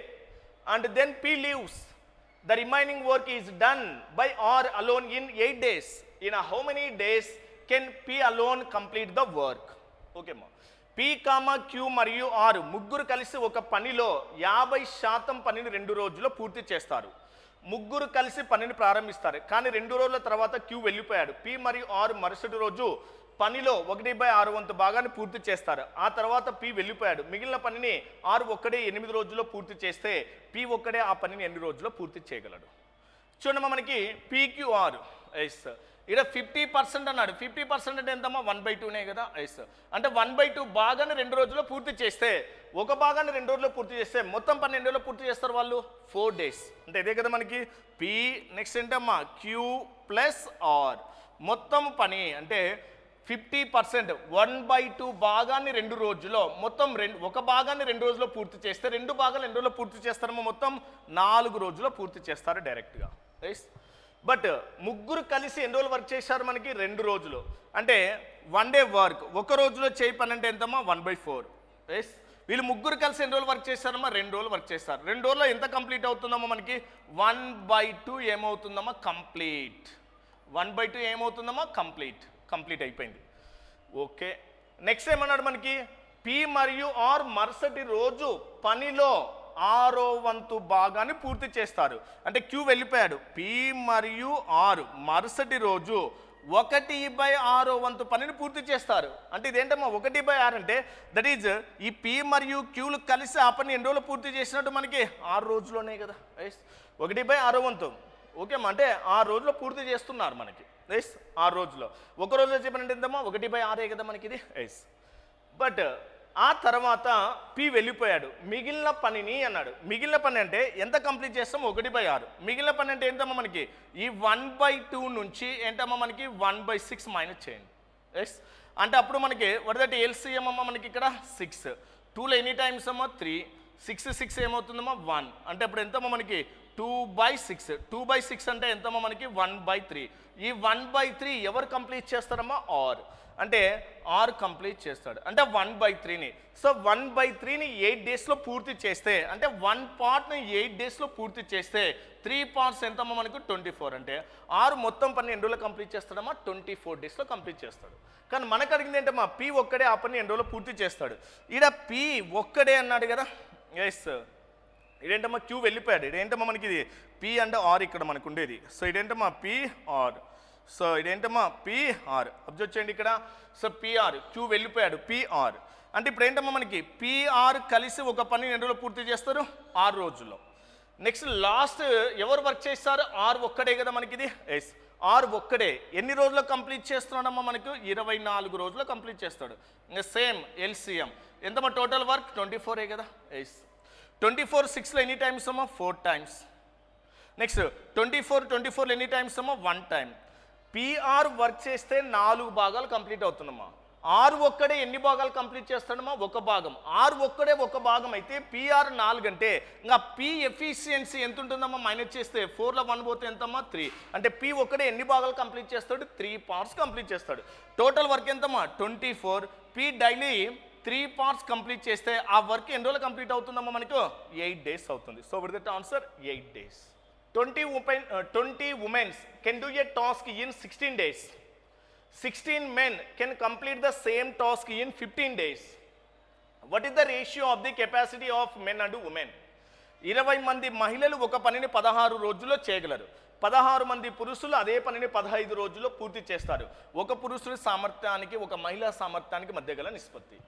And then P leaves. The remaining work is done by R alone in 8 days. In how many days can P alone complete the work? Okay ma. P, Q మరియు R ముగ్గురు కలిసి ఒక పనిలో 50% పనిని 2 రోజుల్లో పూర్తి చేస్తారు. ముగ్గురు కలిసి పనిని ప్రారంభిస్తారు కానీ 2 రోజుల తర్వాత Q వెళ్ళిపోయాడు. P మరియు R మరుసటి రోజు పనిలో 1/6 వంతు భాగాన్ని పూర్తి చేస్తారు. ఆ తర్వాత P వెళ్ళిపోయాడు. మిగిలిన పనిని R ఒక్కడే 8 రోజుల్లో పూర్తి చేస్తే P ఒక్కడే ఆ పనిని ఎన్ని రోజుల్లో పూర్తి చేయగలడు? చూడమ్మా మనకి PQR ఎస్ ఇక్కడ 50% అన్నాడు. 50% అంటే ఎంతమ్మా 1/2నే కదా. ఎస్ అంటే 1/2 భాగాన్ని 2 రోజుల్లో పూర్తి చేస్తే ఒక భాగాన్ని 2 రోజుల్లో పూర్తి చేస్తే మొత్తం పని ఎన్ని రోజుల్లో పూర్తి చేస్తారు వాళ్ళు 4 డేస్. అంటే ఇదే కదా మనకి P నెక్స్ట్ ఏంటమ్మా Q ప్లస్ R మొత్తం పని అంటే 50% 1/2 భాగాన్ని 2 రోజుల్లో మొత్తం ఒక భాగాన్ని 2 రోజుల్లో పూర్తి చేస్తే 2 భాగాలు 2 రోజుల్లో పూర్తి చేస్తారేమో మొత్తం 4 రోజుల్లో పూర్తి చేస్తారు డైరెక్ట్గా. రైట్ బట్ ముగ్గురు కలిసి ఎన్ని రోజులు వర్క్ చేశారు మనకి 2 రోజులు. అంటే 1 డే వర్క్ ఒక రోజులో చేయి పని అంటే ఎంతమ్మా 1/4. రైట్ వీళ్ళు ముగ్గురు కలిసి ఎన్ని రోజులు వర్క్ చేస్తారమ్మా? 2 రోజులు వర్క్ చేస్తారు. 2 రోజుల్లో ఎంత కంప్లీట్ అవుతుందమ్మా మనకి? 1/2 ఏమవుతుందమ్మా? కంప్లీట్. 1/2 ఏమవుతుందమ్మా? కంప్లీట్ అయిపోయింది. ఓకే, నెక్స్ట్ ఏమన్నాడు మనకి? పి మరియు ఆర్ మరుసటి రోజు పనిలో 6వ వంతు భాగాన్ని పూర్తి చేస్తారు. అంటే క్యూ వెళ్ళిపోయాడు. పి మరియు ఆర్ మరుసటి రోజు 1/6వ వంతు పనిని పూర్తి చేస్తారు. అంటే ఇదేంటమ్మా 1/6 అంటే దట్ ఈజ్ ఈ పి మరియు క్యూలు కలిసి ఆ పని ఎన్ని రోజులు పూర్తి చేసినట్టు మనకి? 6 రోజుల్లోనే కదా. 1/6వ వంతు. ఓకే అమ్మా, అంటే 6 రోజుల్లో పూర్తి చేస్తున్నారు మనకి. 6 రోజుల్లో. ఒక రోజులో చెప్పినట్టు ఎంతమ్మా? 1/6 కదా మనకి ఇది. బట్ ఆ తర్వాత పి వెళ్ళిపోయాడు. మిగిలిన పనిని అన్నాడు. మిగిలిన పని అంటే ఎంత కంప్లీట్ చేస్తాం? 1/6. మిగిలిన పని అంటే ఏంటమ్మా మనకి? ఈ 1/2 నుంచి ఏంటమ్మా మనకి? 1/6 మైనస్ చేయండి. అంటే అప్పుడు మనకి వడదటి ఎల్సిఎం అమ్మ మనకి ఇక్కడ 6. 2లో ఎనీ టైమ్స్ అమ్మా? 3. 6 ఏమవుతుందమ్మా? 1. అంటే అప్పుడు ఎంతమ్మా మనకి? 2/6. 2/6 అంటే ఎంతమ్మా మనకి? 1/3. ఈ 1/3 ఎవరు కంప్లీట్ చేస్తారమ్మా? ఆర్. అంటే ఆర్ కంప్లీట్ చేస్తాడు. అంటే 1/3ని. సో 1/3ని 8 డేస్లో పూర్తి చేస్తే, అంటే 1 పార్ట్ని 8 డేస్లో పూర్తి చేస్తే 3 పార్ట్స్ ఎంతమ్మా మనకు? 24. అంటే ఆరు మొత్తం పని ఎన్ని రోజులు కంప్లీట్ చేస్తాడమ్మా? 24 డేస్లో కంప్లీట్ చేస్తాడు. కానీ మనకు అడిగింది ఏంటమ్మా? పి ఒక్కడే ఆ పని ఎన్ని రోజులు పూర్తి చేస్తాడు. ఈడ పి ఒక్కడే అన్నాడు కదా. ఇదేంటమ్మా? క్యూ వెళ్ళిపోయాడు. ఇదేంటమ్మా మనకి? ఇది పి అండ్ ఆర్ ఇక్కడ మనకు ఉండేది. సో ఇదేంటమ్మా? P R. సో ఇదేంటమ్మా? పిఆర్. అబ్జర్వ్ చేయండి ఇక్కడ. సో పిఆర్, క్యూ వెళ్ళిపోయాడు. పిఆర్ అంటే ఇప్పుడు ఏంటమ్మా మనకి? పిఆర్ కలిసి ఒక పని ఎన్ని రోజులు పూర్తి చేస్తారు? 6 రోజుల్లో. నెక్స్ట్ లాస్ట్ ఎవరు వర్క్ చేస్తారు? ఆర్ ఒక్కడే కదా మనకి ఇది. ఆర్ ఒక్కడే ఎన్ని రోజుల్లో కంప్లీట్ చేస్తున్నాడమ్మా మనకు? 24 రోజుల్లో కంప్లీట్ చేస్తాడు. ఇంకా సేమ్ ఎల్సిఎం ఎంతమ్మా? టోటల్ వర్క్ 24 కదా. 24 6లో ఎనీ టైమ్స్ అమ్మా? 4 టైమ్స్. నెక్స్ట్ 24 ఎనీ టైమ్స్ అమ్మా? 1 టైం. పిఆర్ వర్క్ చేస్తే 4 భాగాలు కంప్లీట్ అవుతుందమ్మా. ఆర్ ఒక్కడే ఎన్ని భాగాలు కంప్లీట్ చేస్తాడమ్మా? 1 భాగం. ఆర్ ఒక్కడే 1 భాగం అయితే పిఆర్ 4 అంటే ఇంకా పి ఎఫిషియన్సీ ఎంత ఉంటుందమ్మా? మైనస్ చేస్తే 4లో 1 పోతే ఎంతమ్మా? 3. అంటే పి ఒక్కడే ఎన్ని భాగాలు కంప్లీట్ చేస్తాడు? 3 పార్ట్స్ కంప్లీట్ చేస్తాడు. టోటల్ వర్క్ ఎంతమ్మా? 24. పి డైలీ 3 పార్ట్స్ కంప్లీట్ చేస్తే ఆ వర్క్ ఎన్ని రోజులు కంప్లీట్ అవుతుందమ్మా మనకు? 8 డేస్ అవుతుంది. So with that answer 8 days. 20 women can do a task in 16 days. 16 men can complete the same task in 15 days. What is the ratio of the capacity of men and women? 20 మంది మహిళలు ఒక పనిని 16 రోజుల్లో చేయగలరు. 16 మంది పురుషులు అదే పనిని 15 రోజుల్లో పూర్తి చేస్తారు. ఒక పురుషుడి సామర్థ్యానికి ఒక మహిళా సామర్థ్యానికి మధ్య గల నిష్పత్తి.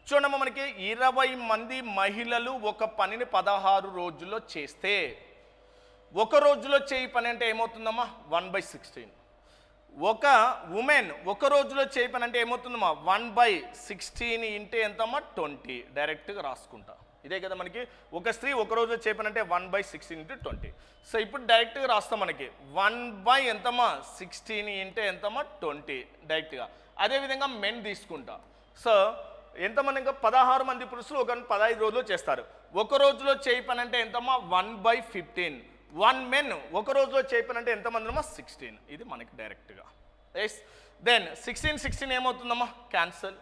చూడమ్మా మనకి 20 మంది మహిళలు ఒక పనిని 16 రోజుల్లో చేస్తే ఒక రోజులో చేయి పని అంటే ఏమవుతుందమ్మా? 1/16. ఒక ఉమెన్ ఒక రోజులో చేయి పని అంటే ఏమవుతుందమ్మా? 1/16 ఇంటే ఎంతమ్మా? 20. డైరెక్ట్గా రాసుకుంటా. ఇదే కదా మనకి. ఒక స్త్రీ ఒక రోజులో చేయి పని అంటే 1/16 × 20. సో ఇప్పుడు డైరెక్ట్గా రాస్తాం మనకి 1/ఎంతమ్మా? 16 ఇంటే ఎంతమ్మా? 20 డైరెక్ట్గా. అదేవిధంగా మెన్ తీసుకుంటా. సో ఎంతమంది? ఇంకా 16 మంది పురుషులు ఒక 15 రోజుల్లో చేస్తారు. ఒక రోజులో చేయి పని అంటే ఎంతమ్మా? 1/15. 1 మెన్ ఒక రోజులో చేయపనంటే ఎంతమంది అమ్మా? 16. ఇది మనకి డైరెక్ట్గా. దెన్ 16 ఏమవుతుందమ్మా? క్యాన్సల్.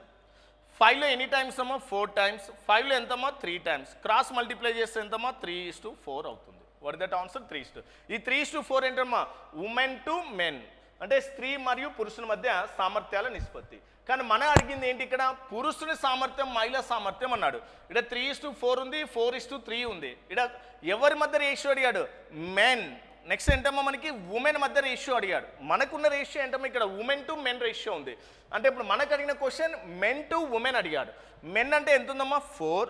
5లో ఎనీ టైమ్స్ అమ్మా? 4 టైమ్స్. 5లో ఎంతమ్మా? 3 టైమ్స్. క్రాస్ మల్టిప్లై చేస్తే ఎంతమ్మా? 3:4 అవుతుంది. What that answer? 3:4. ఈ 3:4 ఏంటమ్మా? ఉమెన్ టు మెన్ అంటే స్త్రీ మరియు పురుషుల మధ్య సామర్థ్యాల నిష్పత్తి. కానీ మన అడిగింది ఏంటి ఇక్కడ? పురుషుని సామర్థ్యం మహిళా సామర్థ్యం అన్నాడు. ఇక్కడ 3:4 ఉంది, 4:3 ఉంది. ఇక్కడ ఎవరి మధ్య రేషియో అడిగాడు? మెన్. నెక్స్ట్ ఏంటమ్మా మనకి? ఉమెన్ మధ్య రేషియో అడిగాడు. మనకున్న రేషియో ఏంటమ్మా? ఇక్కడ ఉమెన్ టు మెన్ రేషియో ఉంది. అంటే ఇప్పుడు మనకు అడిగిన క్వశ్చన్ మెన్ టు ఉమెన్ అడిగాడు. మెన్ అంటే ఎంత ఉందమ్మా? 4.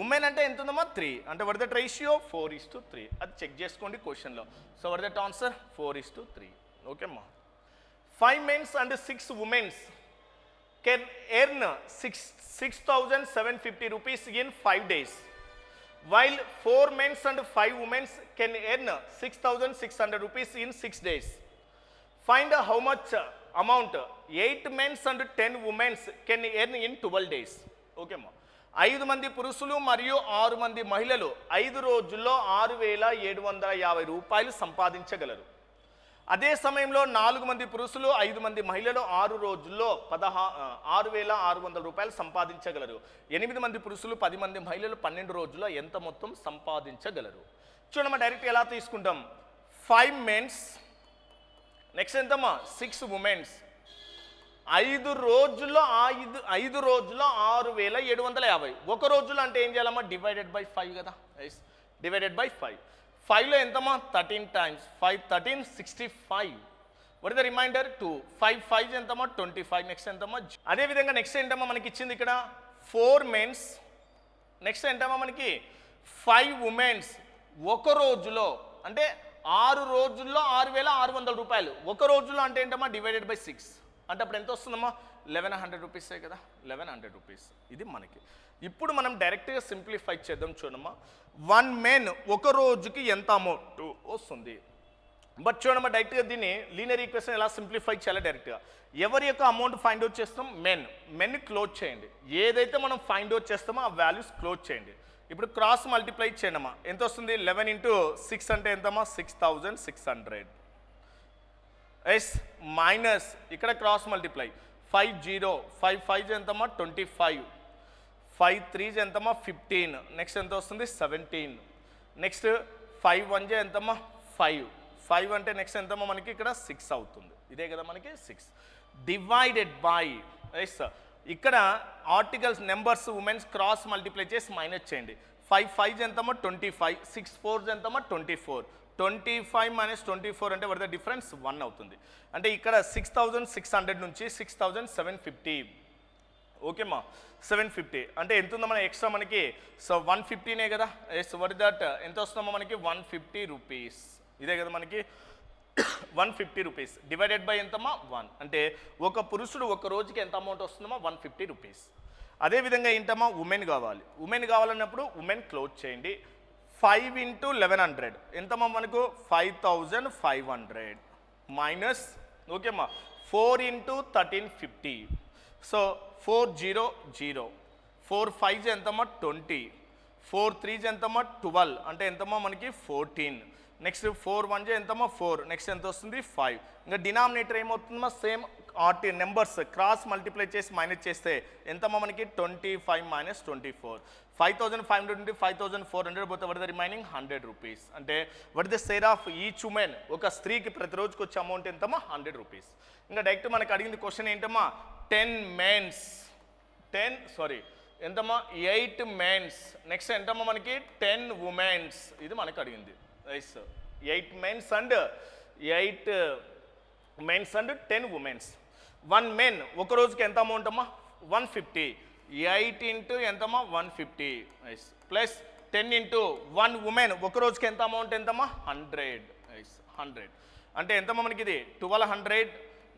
ఉమెన్ అంటే ఎంత ఉందమ్మా? 3. అంటే వాట్ దట్ రేషియో? 4:3. అది చెక్ చేసుకోండి క్వశ్చన్లో. So what that answer? 4:3. Okay అమ్మా. 5 men and 6 women can earn 6,750 rupees in 5 days, while 4 men and 5 women can earn 6,600 rupees in 6 days. Find how much amount 8 men and 10 women can earn in 12 days. Okay అమ్మా. 5 మంది పురుషులు మరియు 6 మంది మహిళలు 5 రోజుల్లో 6,750 రూపాయలు సంపాదించగలరు. అదే సమయంలో 4 మంది పురుషులు 5 మంది మహిళలు 6 రోజుల్లో 6,600 రూపాయలు సంపాదించగలరు. 8 మంది పురుషులు 10 మంది మహిళలు 12 రోజుల్లో ఎంత మొత్తం సంపాదించగలరు? చూడమ్మా, డైరెక్ట్ ఎలా తీసుకుంటాం? 5 మెన్స్, నెక్స్ట్ ఎంతమ్మా 6 ఉమెన్స్, 5 రోజుల్లో 6,750. ఒక రోజులో అంటే ఏం చేయాలమ్మా? డివైడెడ్ బై 5 కదా, డివైడెడ్ బై 5. 5లో ఎంతమ్మా? 13 times 5, 13, 65. What is the remainder? 2. 5 5 ఎంతమ్మా? 25. నెక్స్ట్ ఎంతమ్మా? అదేవిధంగా నెక్స్ట్ ఏంటమ్మా మనకి ఇచ్చింది ఇక్కడ? 4 మెన్స్, నెక్స్ట్ ఏంటమ్మా మనకి 5 ఉమెన్స్. ఒక రోజులో అంటే 6 రోజుల్లో 6,600 రూపాయలు. ఒక రోజులో అంటే ఏంటమ్మా? Divided by 6. అంటే అప్పుడు ఎంత వస్తుందమ్మా? 1,100 రూపీసే కదా, 1,100 రూపీస్. ఇది మనకి. ఇప్పుడు మనం డైరెక్ట్గా సింప్లిఫై చేద్దాం. చూడమ్మా, 1 మెన్ ఒక రోజుకి ఎంత అమౌంట్ వస్తుంది? బట్ చూడమ్మా, డైరెక్ట్గా దీన్ని లీనియర్ ఈక్వేషన్ ఎలా సింప్లిఫై చేయాలి? డైరెక్ట్గా ఎవరి యొక్క అమౌంట్ ఫైండ్ అవుట్ చేస్తాం? మెన్ క్లోజ్ చేయండి. ఏదైతే మనం ఫైండ్ అవుట్ చేస్తామో ఆ వాల్యూస్ క్లోజ్ చేయండి. ఇప్పుడు క్రాస్ మల్టిప్లై చేయండి అమ్మా. ఎంత వస్తుంది? 11 into 6 అంటే ఎంతమ్మా? 6,600. ఎస్ మైనస్ ఇక్కడ క్రాస్ మల్టిప్లై 5 0, 5 5 ఎంతమ్మా? 25, 5 3 ఎంతమ్మా? 15. నెక్స్ట్ ఎంత వస్తుంది? 17. నెక్స్ట్ 5 1 ఎంతమ్మా? 5. 5 అంటే నెక్స్ట్ ఎంతమ్మా మనకి? ఇక్కడ 6 అవుతుంది. ఇదే కదా మనకి 6. డివైడెడ్ బై ఎస్ ఇక్కడ articles numbers women's cross multiply చేసి మైనస్ చేయండి. 5 5 ఎంతమ్మా? 25, 6 4 ఎంతమ్మా? 24. 25 minus 24 అంటే వాట్ ద డిఫరెన్స్? 1 అవుతుంది. అంటే ఇక్కడ 6,600 నుంచి 6,750. ఓకేమ్మా, 750 అంటే ఎంత ఉందో మన ఎక్స్ట్రా మనకి? సో 150నే కదా. ఎస్ వాట్ దట్ ఎంత వస్తుందమ్మా మనకి? 150 రూపీస్. ఇదే కదా మనకి 150 రూపీస్. డివైడెడ్ బై ఎంతమ్మా? 1. అంటే ఒక పురుషుడు ఒక రోజుకి ఎంత అమౌంట్ వస్తుందమ్మా? 150 రూపీస్. అదేవిధంగా ఏంటమ్మా? ఉమెన్ కావాలి. ఉమెన్ కావాలన్నప్పుడు ఉమెన్ క్లోజ్ చేయండి. 5 into 1100 ఎంతమ్మా మనకు? 5,500 మైనస్ ఓకేమ్మా 4 into 1350. సో 4 0 0, 4 5 ఎంతమ్మా? 20, 4 3 ఎంతమ్మా? 12 అంటే ఎంతమ్మా మనకి? 14. నెక్స్ట్ 4 1 ఎంతమ్మా? 4. నెక్స్ట్ ఎంత వస్తుంది? 5. ఇంకా డినామినేటర్ ఏమవుతుందమ్మా? సేమ్ నెంబర్స్ క్రాస్ మల్టిప్లై చేసి మైనస్ చేస్తే ఎంతమ్మా మనకి? 25 minus 24. 5,500 నుండి 5,400 పోతే వాట్ ద రిమైనింగ్? 100 రూపీస్. అంటే what the share of each women? ఒక స్త్రీకి ప్రతి రోజుకి వచ్చే అమౌంట్ ఎంతమ్మా? 100 రూపీస్. ఇంకా డైరెక్ట్ మనకు అడిగింది క్వశ్చన్ ఏంటమ్మా? 10 మెన్స్, ఎంతమ్మా? 8 మెన్స్. నెక్స్ట్ ఎంతమ్మా మనకి? 10 ఉమెన్స్. ఇది మనకు అడిగింది. 8 మెన్స్ అండ్ 10 ఉమెన్స్. 1 మెన్ ఒక రోజుకి ఎంత అమౌంట్ అమ్మా? 150. 8 into ఎంతమ్మా? 150 ప్లస్ 10 into 1 ఉమెన్ ఒక రోజుకి ఎంత అమౌంట్ ఎంతమ్మా? 100. అంటే ఎంతమ్మా మనకి? ఇది 1200.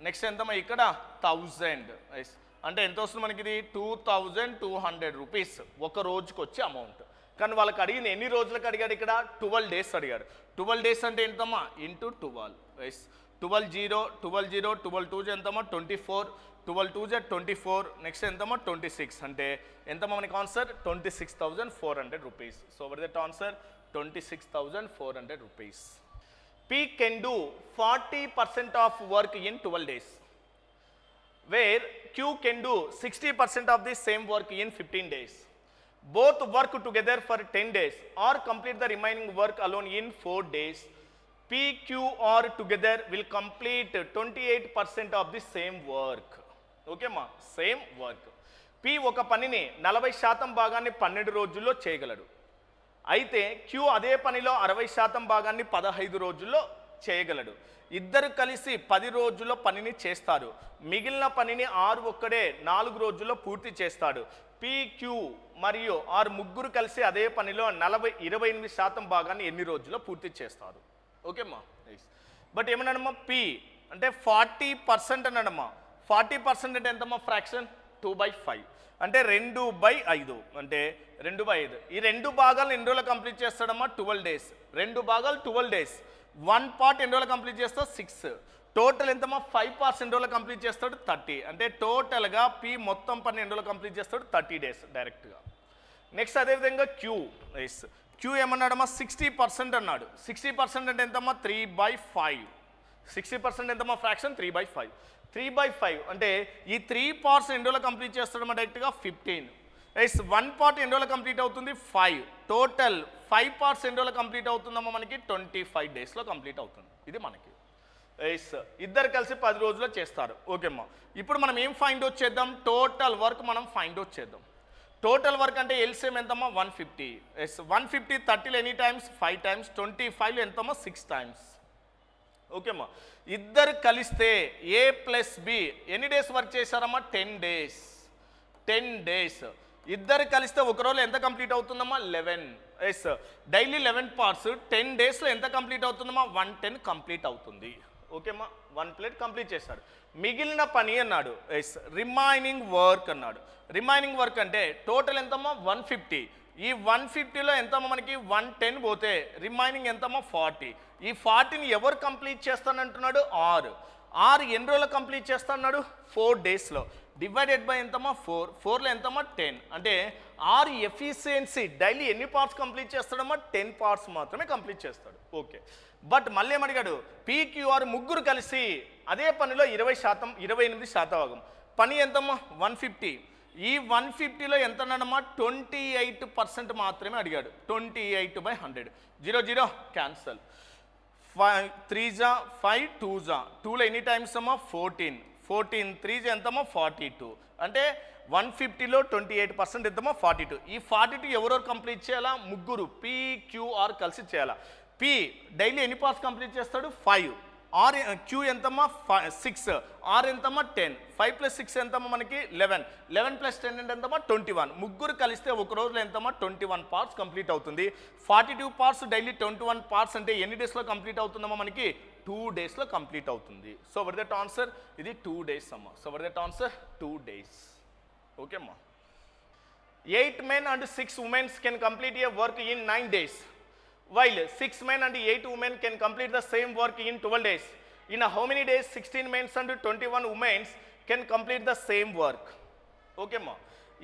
నెక్స్ట్ ఎంతమ్మా? ఇక్కడ 1000. అంటే ఎంత వస్తుంది మనకి? ఇది 2,200 రూపీస్ ఒక రోజుకి వచ్చే అమౌంట్. కానీ వాళ్ళకి అడిగింది ఎన్ని రోజులకు అడిగాడు? ఇక్కడ 12 డేస్ అడిగాడు. 12 డేస్ అంటే ఎంతమ్మా? ఇంటూ 12. 12 0, 12 0, 12 2 ఎంతమ్మా? 24, 12 2 24. నెక్స్ట్ ఎంతమ్మా? 26. అంటే ఎంతమ్మా మనకి answer? 26,400 rupees. So what is that answer? 26,400 rupees. P can do 40% of work in 12 days, where Q can do 60% of the same work in 15 days. Both work together for 10 days or complete the remaining work alone in 4 days. P, Q or together will complete 28% of the same work. Okay ma, same work. P ఒక పనిని 40% భాగాన్ని 12 రోజుల్లో చేయగలడు. అయితే Q అదే పనిలో 60% భాగాన్ని 15 రోజుల్లో చేయగలడు. ఇద్దరు కలిసి 10 రోజుల్లో పనిని చేస్తారు. మిగిలిన పనిని ఒక్కడే 4 రోజుల్లో పూర్తి చేస్తాడు. PQ మరియు ముగ్గురు కలిసి అదే పనిలో 28% భాగాన్ని ఎన్ని రోజుల్లో పూర్తి చేస్తారు? ఓకేమ్మా. బట్ ఏమన్నాడమ్మా? P అంటే 40% అన్నాడమ్మా. 40% అంటే ఎంతమ్మా? ఫ్రాక్షన్ 2/5 అంటే 2/5 అంటే 2/5. ఈ 2 భాగాలు ఎన్ని రోజులు కంప్లీట్ చేస్తాడమ్మా? 12 డేస్. 2 భాగాలు 12 డేస్. 1 పార్ట్ ఎన్ని రోజులు కంప్లీట్ చేస్తాడు? 6. టోటల్ ఎంతమ్మా? 5 parts ఎన్ని రోజులు కంప్లీట్ చేస్తాడు? 30. అంటే టోటల్గా P మొత్తం పని ఎన్ని రోజులు కంప్లీట్ చేస్తాడు? 30 డేస్ డైరెక్ట్గా. నెక్స్ట్ అదేవిధంగా Q ఏమన్నాడమ్మా? 60% అన్నాడు. 60% అంటే ఎంతమ్మా? 3/5. 60% ఎంతమ్మా ఫ్రాక్షన్ 3/5. 3/5 అంటే ఈ 3 parts ఎన్ని రోజులు కంప్లీట్ చేస్తాడమ్మా డైరెక్ట్గా 15. ఎస్ 1 part ఎన్ని రోజులు కంప్లీట్ అవుతుంది 5. టోటల్ 5 parts ఎన్ని రోజులు కంప్లీట్ అవుతుందమ్మా మనకి 25 daysలో కంప్లీట్ అవుతుంది. ఇది మనకి ఎస్ ఇద్దరు కలిసి 10 రోజుల్లో చేస్తారు. ఓకే అమ్మా, ఇప్పుడు మనం ఏం ఫైండ్ అవుట్ చేద్దాం, టోటల్ వర్క్ మనం ఫైండ్ అవుట్ చేద్దాం. టోటల్ వర్క్ అంటే ఎల్సిఎం ఎంతమ్మా 150. ఎస్ 150 30లో ఎనీ టైమ్స్ 5 times, 25లో ఎంతమ్మా 6 times. ఓకే అమ్మా, ఇద్దరు కలిస్తే ఏ ప్లస్ బి ఎన్ని డేస్ వర్క్ చేశారమ్మా 10 days. 10 days ఇద్దరు కలిస్తే ఒక రోజులో ఎంత కంప్లీట్ అవుతుందమ్మా 11. ఎస్ డైలీ 11 parts 10 daysలో ఎంత కంప్లీట్ అవుతుందమ్మా 110 కంప్లీట్ అవుతుంది. ఓకేమ్మా, 1 plate కంప్లీట్ చేశాడు. మిగిలిన పని అన్నాడు. ఎస్ రిమైనింగ్ వర్క్ అన్నాడు. రిమైనింగ్ వర్క్ అంటే టోటల్ ఎంతమ్మా 150. ఈ 150లో ఎంతమ్మా మనకి 110 పోతే రిమైనింగ్ ఎంతమ్మా 40. ఈ 40ని ఎవరు కంప్లీట్ చేస్తానంటున్నాడు ఆర్ ఎన్ని రోజులు కంప్లీట్ చేస్తాడు 4 daysలో. డివైడెడ్ బై ఎంతమ్మా 4లో ఎంతమ్మా 10. అంటే ఆర్ ఎఫిషియన్సీ డైలీ ఎన్ని పార్ట్స్ కంప్లీట్ చేస్తాడమ్మా 10 parts మాత్రమే కంప్లీట్ చేస్తాడు. ఓకే, బట్ మళ్ళీ ఏమడిగాడు పీక్యూఆర్ ముగ్గురు కలిసి అదే పనిలో 28% పని ఎంతమ్మా 150. ఈ 150లో ఎంత అన్నాడమ్మా 28% మాత్రమే అడిగాడు. 28/100. 0 క్యాన్సల్. 5 3 5 2 2లో ఎన్ని టైమ్స్ అమ్మా 14. 3 ఎంతమ్మా 42. అంటే 150లో 28% ఎంతమ్మా 42. ఈ 42 ఎవరెవరు కంప్లీట్ చేయాలా, ముగ్గురు పీక్యూఆర్ కలిసి చేయాలా. పి డైలీ ఎన్ని పార్ట్స్ కంప్లీట్ చేస్తాడు 5. ఆర్ క్యూ ఎంతమ్మా 6. ఆర్ ఎంతమ్మా 10. 5 + 6 ఎంతమ్మా మనకి 11. 11 + 10 అంటే ఎంతమ్మా 21. ముగ్గురు కలిస్తే ఒక రోజులో ఎంతమ్మా 21 parts కంప్లీట్ అవుతుంది. 42 parts డైలీ 21 parts అంటే ఎన్ని డేస్లో కంప్లీట్ అవుతుందమ్మా మనకి 2 daysలో కంప్లీట్ అవుతుంది. సో వర్ దట్ ఆన్సర్ ఇది 2 days అమ్మా. సో వర్ దట్ ఆన్సర్ 2 days. ఓకే అమ్మా, 8 men and 6 women can complete a work in 9 days. While 6 men and 8 women can complete the same work in 12 days. In how many days 16 men and 21 women can complete the same work? Okay అమ్మా,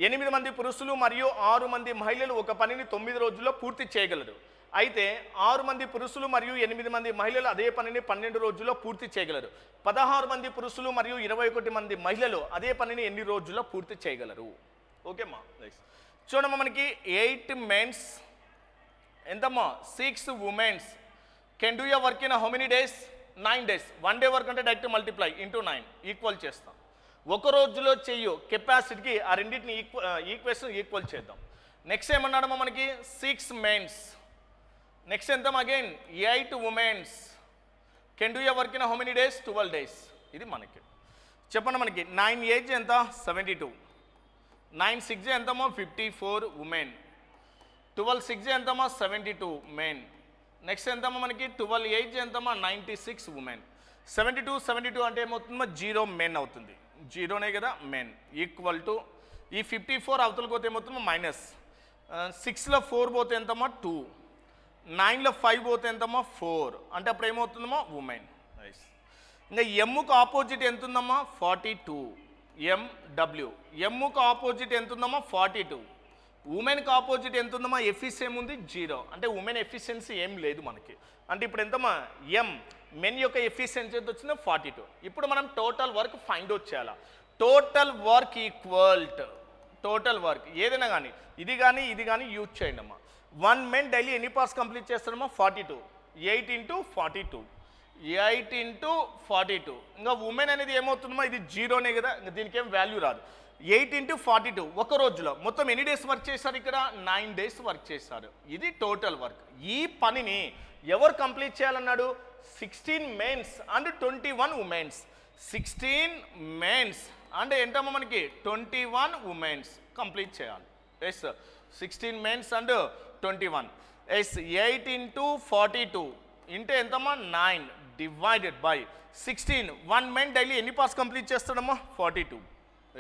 8 మంది పురుషులు మరియు 6 మంది మహిళలు ఒక పనిని 9 రోజుల్లో పూర్తి చేయగలరు. అయితే 6 మంది పురుషులు మరియు 8 మంది మహిళలు అదే పనిని 12 రోజుల్లో పూర్తి చేయగలరు. 16 మంది పురుషులు మరియు 21 మంది మహిళలు అదే పనిని ఎన్ని రోజుల్లో పూర్తి చేయగలరు? ఓకే అమ్మా, చూడమ్మా మనకి 8 men ఎంతమ్మా 6 women can do a work in how many days 9 days. 1 day work అంటే డైరెక్ట్ మల్టిప్లై ఇంటూ 9 ఈక్వల్ చేస్తాం. ఒక రోజులో చెయ్యు కెపాసిటీకి ఆ రెండింటిని ఈక్వేషన్ ఈక్వల్ చేద్దాం. నెక్స్ట్ ఏమన్నాడమ్మా మనకి 6 men. నెక్స్ట్ ఎంత again 8 women can do a work in how many days 12 days. ఇది మనకి చెప్పండి, మనకి 9 8 ఎంత 72. 9 6 ఎంతమ్మా 54 women. 12 6 ఎంతమ్మా 72 men. నెక్స్ట్ ఎంతమ్మా మనకి 12 8 ఎంతమ్మా 96 women. 72 అంటే ఏమవుతుందమ్మా 0 men అవుతుంది. 0నే కదా men ఈక్వల్ టు ఈ 54 అవతలకి పోతే ఏమవుతుందమ్మా మైనస్ 6లో 4 పోతే ఎంతమ్మా 2. 9లో 5 పోతే ఎంతమ్మా 4. అంటే అప్పుడు ఏమవుతుందమ్మా ఉమెన్. ఇంకా ఎమ్ముకు ఆపోజిట్ ఎంత ఉందమ్మా 42. ఎండబ్ల్యూ ఎమ్ముకు ఆపోజిట్ ఎంత ఉందమ్మా 42. ఉమెన్కి ఆపోజిట్ ఎంత ఉందమ్మా ఎఫిషియన్సీ ఏముంది 0. అంటే ఉమెన్ ఎఫిషియన్సీ ఏం లేదు మనకి. అంటే ఇప్పుడు ఎంతమ్మా మెన్ యొక్క ఎఫిషియన్సీ ఎంత వచ్చిందో 42. ఇప్పుడు మనం టోటల్ వర్క్ ఫైండ్ అవుట్ చేయాలా. Total work equal total work ఏదైనా కానీ ఇది కానీ యూజ్ చేయండి అమ్మా. 1 men డైలీ ఎన్ని పార్ట్స్ కంప్లీట్ చేస్తాడమ్మా 42. 8 × 42. 8 × 42. ఇంకా ఉమెన్ అనేది ఏమవుతుందమ్మా ఇది 0నే కదా, ఇంకా దీనికి ఏం వాల్యూ రాదు. 8 × 42 ఒక రోజులో మొత్తం ఎన్ని డేస్ వర్క్ చేశారు ఇక్కడ 9 days వర్క్ చేశారు. ఇది టోటల్ వర్క్. ఈ పనిని ఎవరు complete చేయాలన్నాడు 16 men and 21 women. 16 men అంటే ఏంటమ్మా మనకి 21 women కంప్లీట్ చేయాలి. Yes 16 men and 21. Yes 8 × 42 into ఎంతమ్మా 9 డివైడెడ్ బై 16. 1 men డైలీ ఎన్ని పార్ట్స్ కంప్లీట్ చేస్తాడమ్మా 42.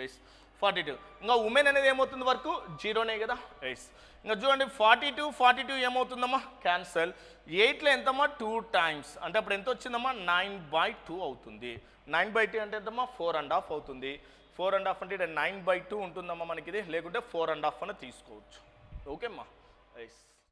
ఎస్ 42. ఇంకా ఉమెన్ అనేది ఏమవుతుంది వరకు 0నే కదా. ఎస్ ఇంకా చూడండి 42 ఏమవుతుందమ్మా క్యాన్సల్. 8లో ఎంతమ్మా 2 times అంటే అప్పుడు ఎంత వచ్చిందమ్మా 9/2 అవుతుంది. 9/2 అంటే ఎంతమ్మా 4.5 అవుతుంది. 4.5 అంటే 9/2 ఉంటుందమ్మా మనకి ఇది, లేకుంటే 4.5 అని తీసుకోవచ్చు. ఓకే అమ్మా. ఎస్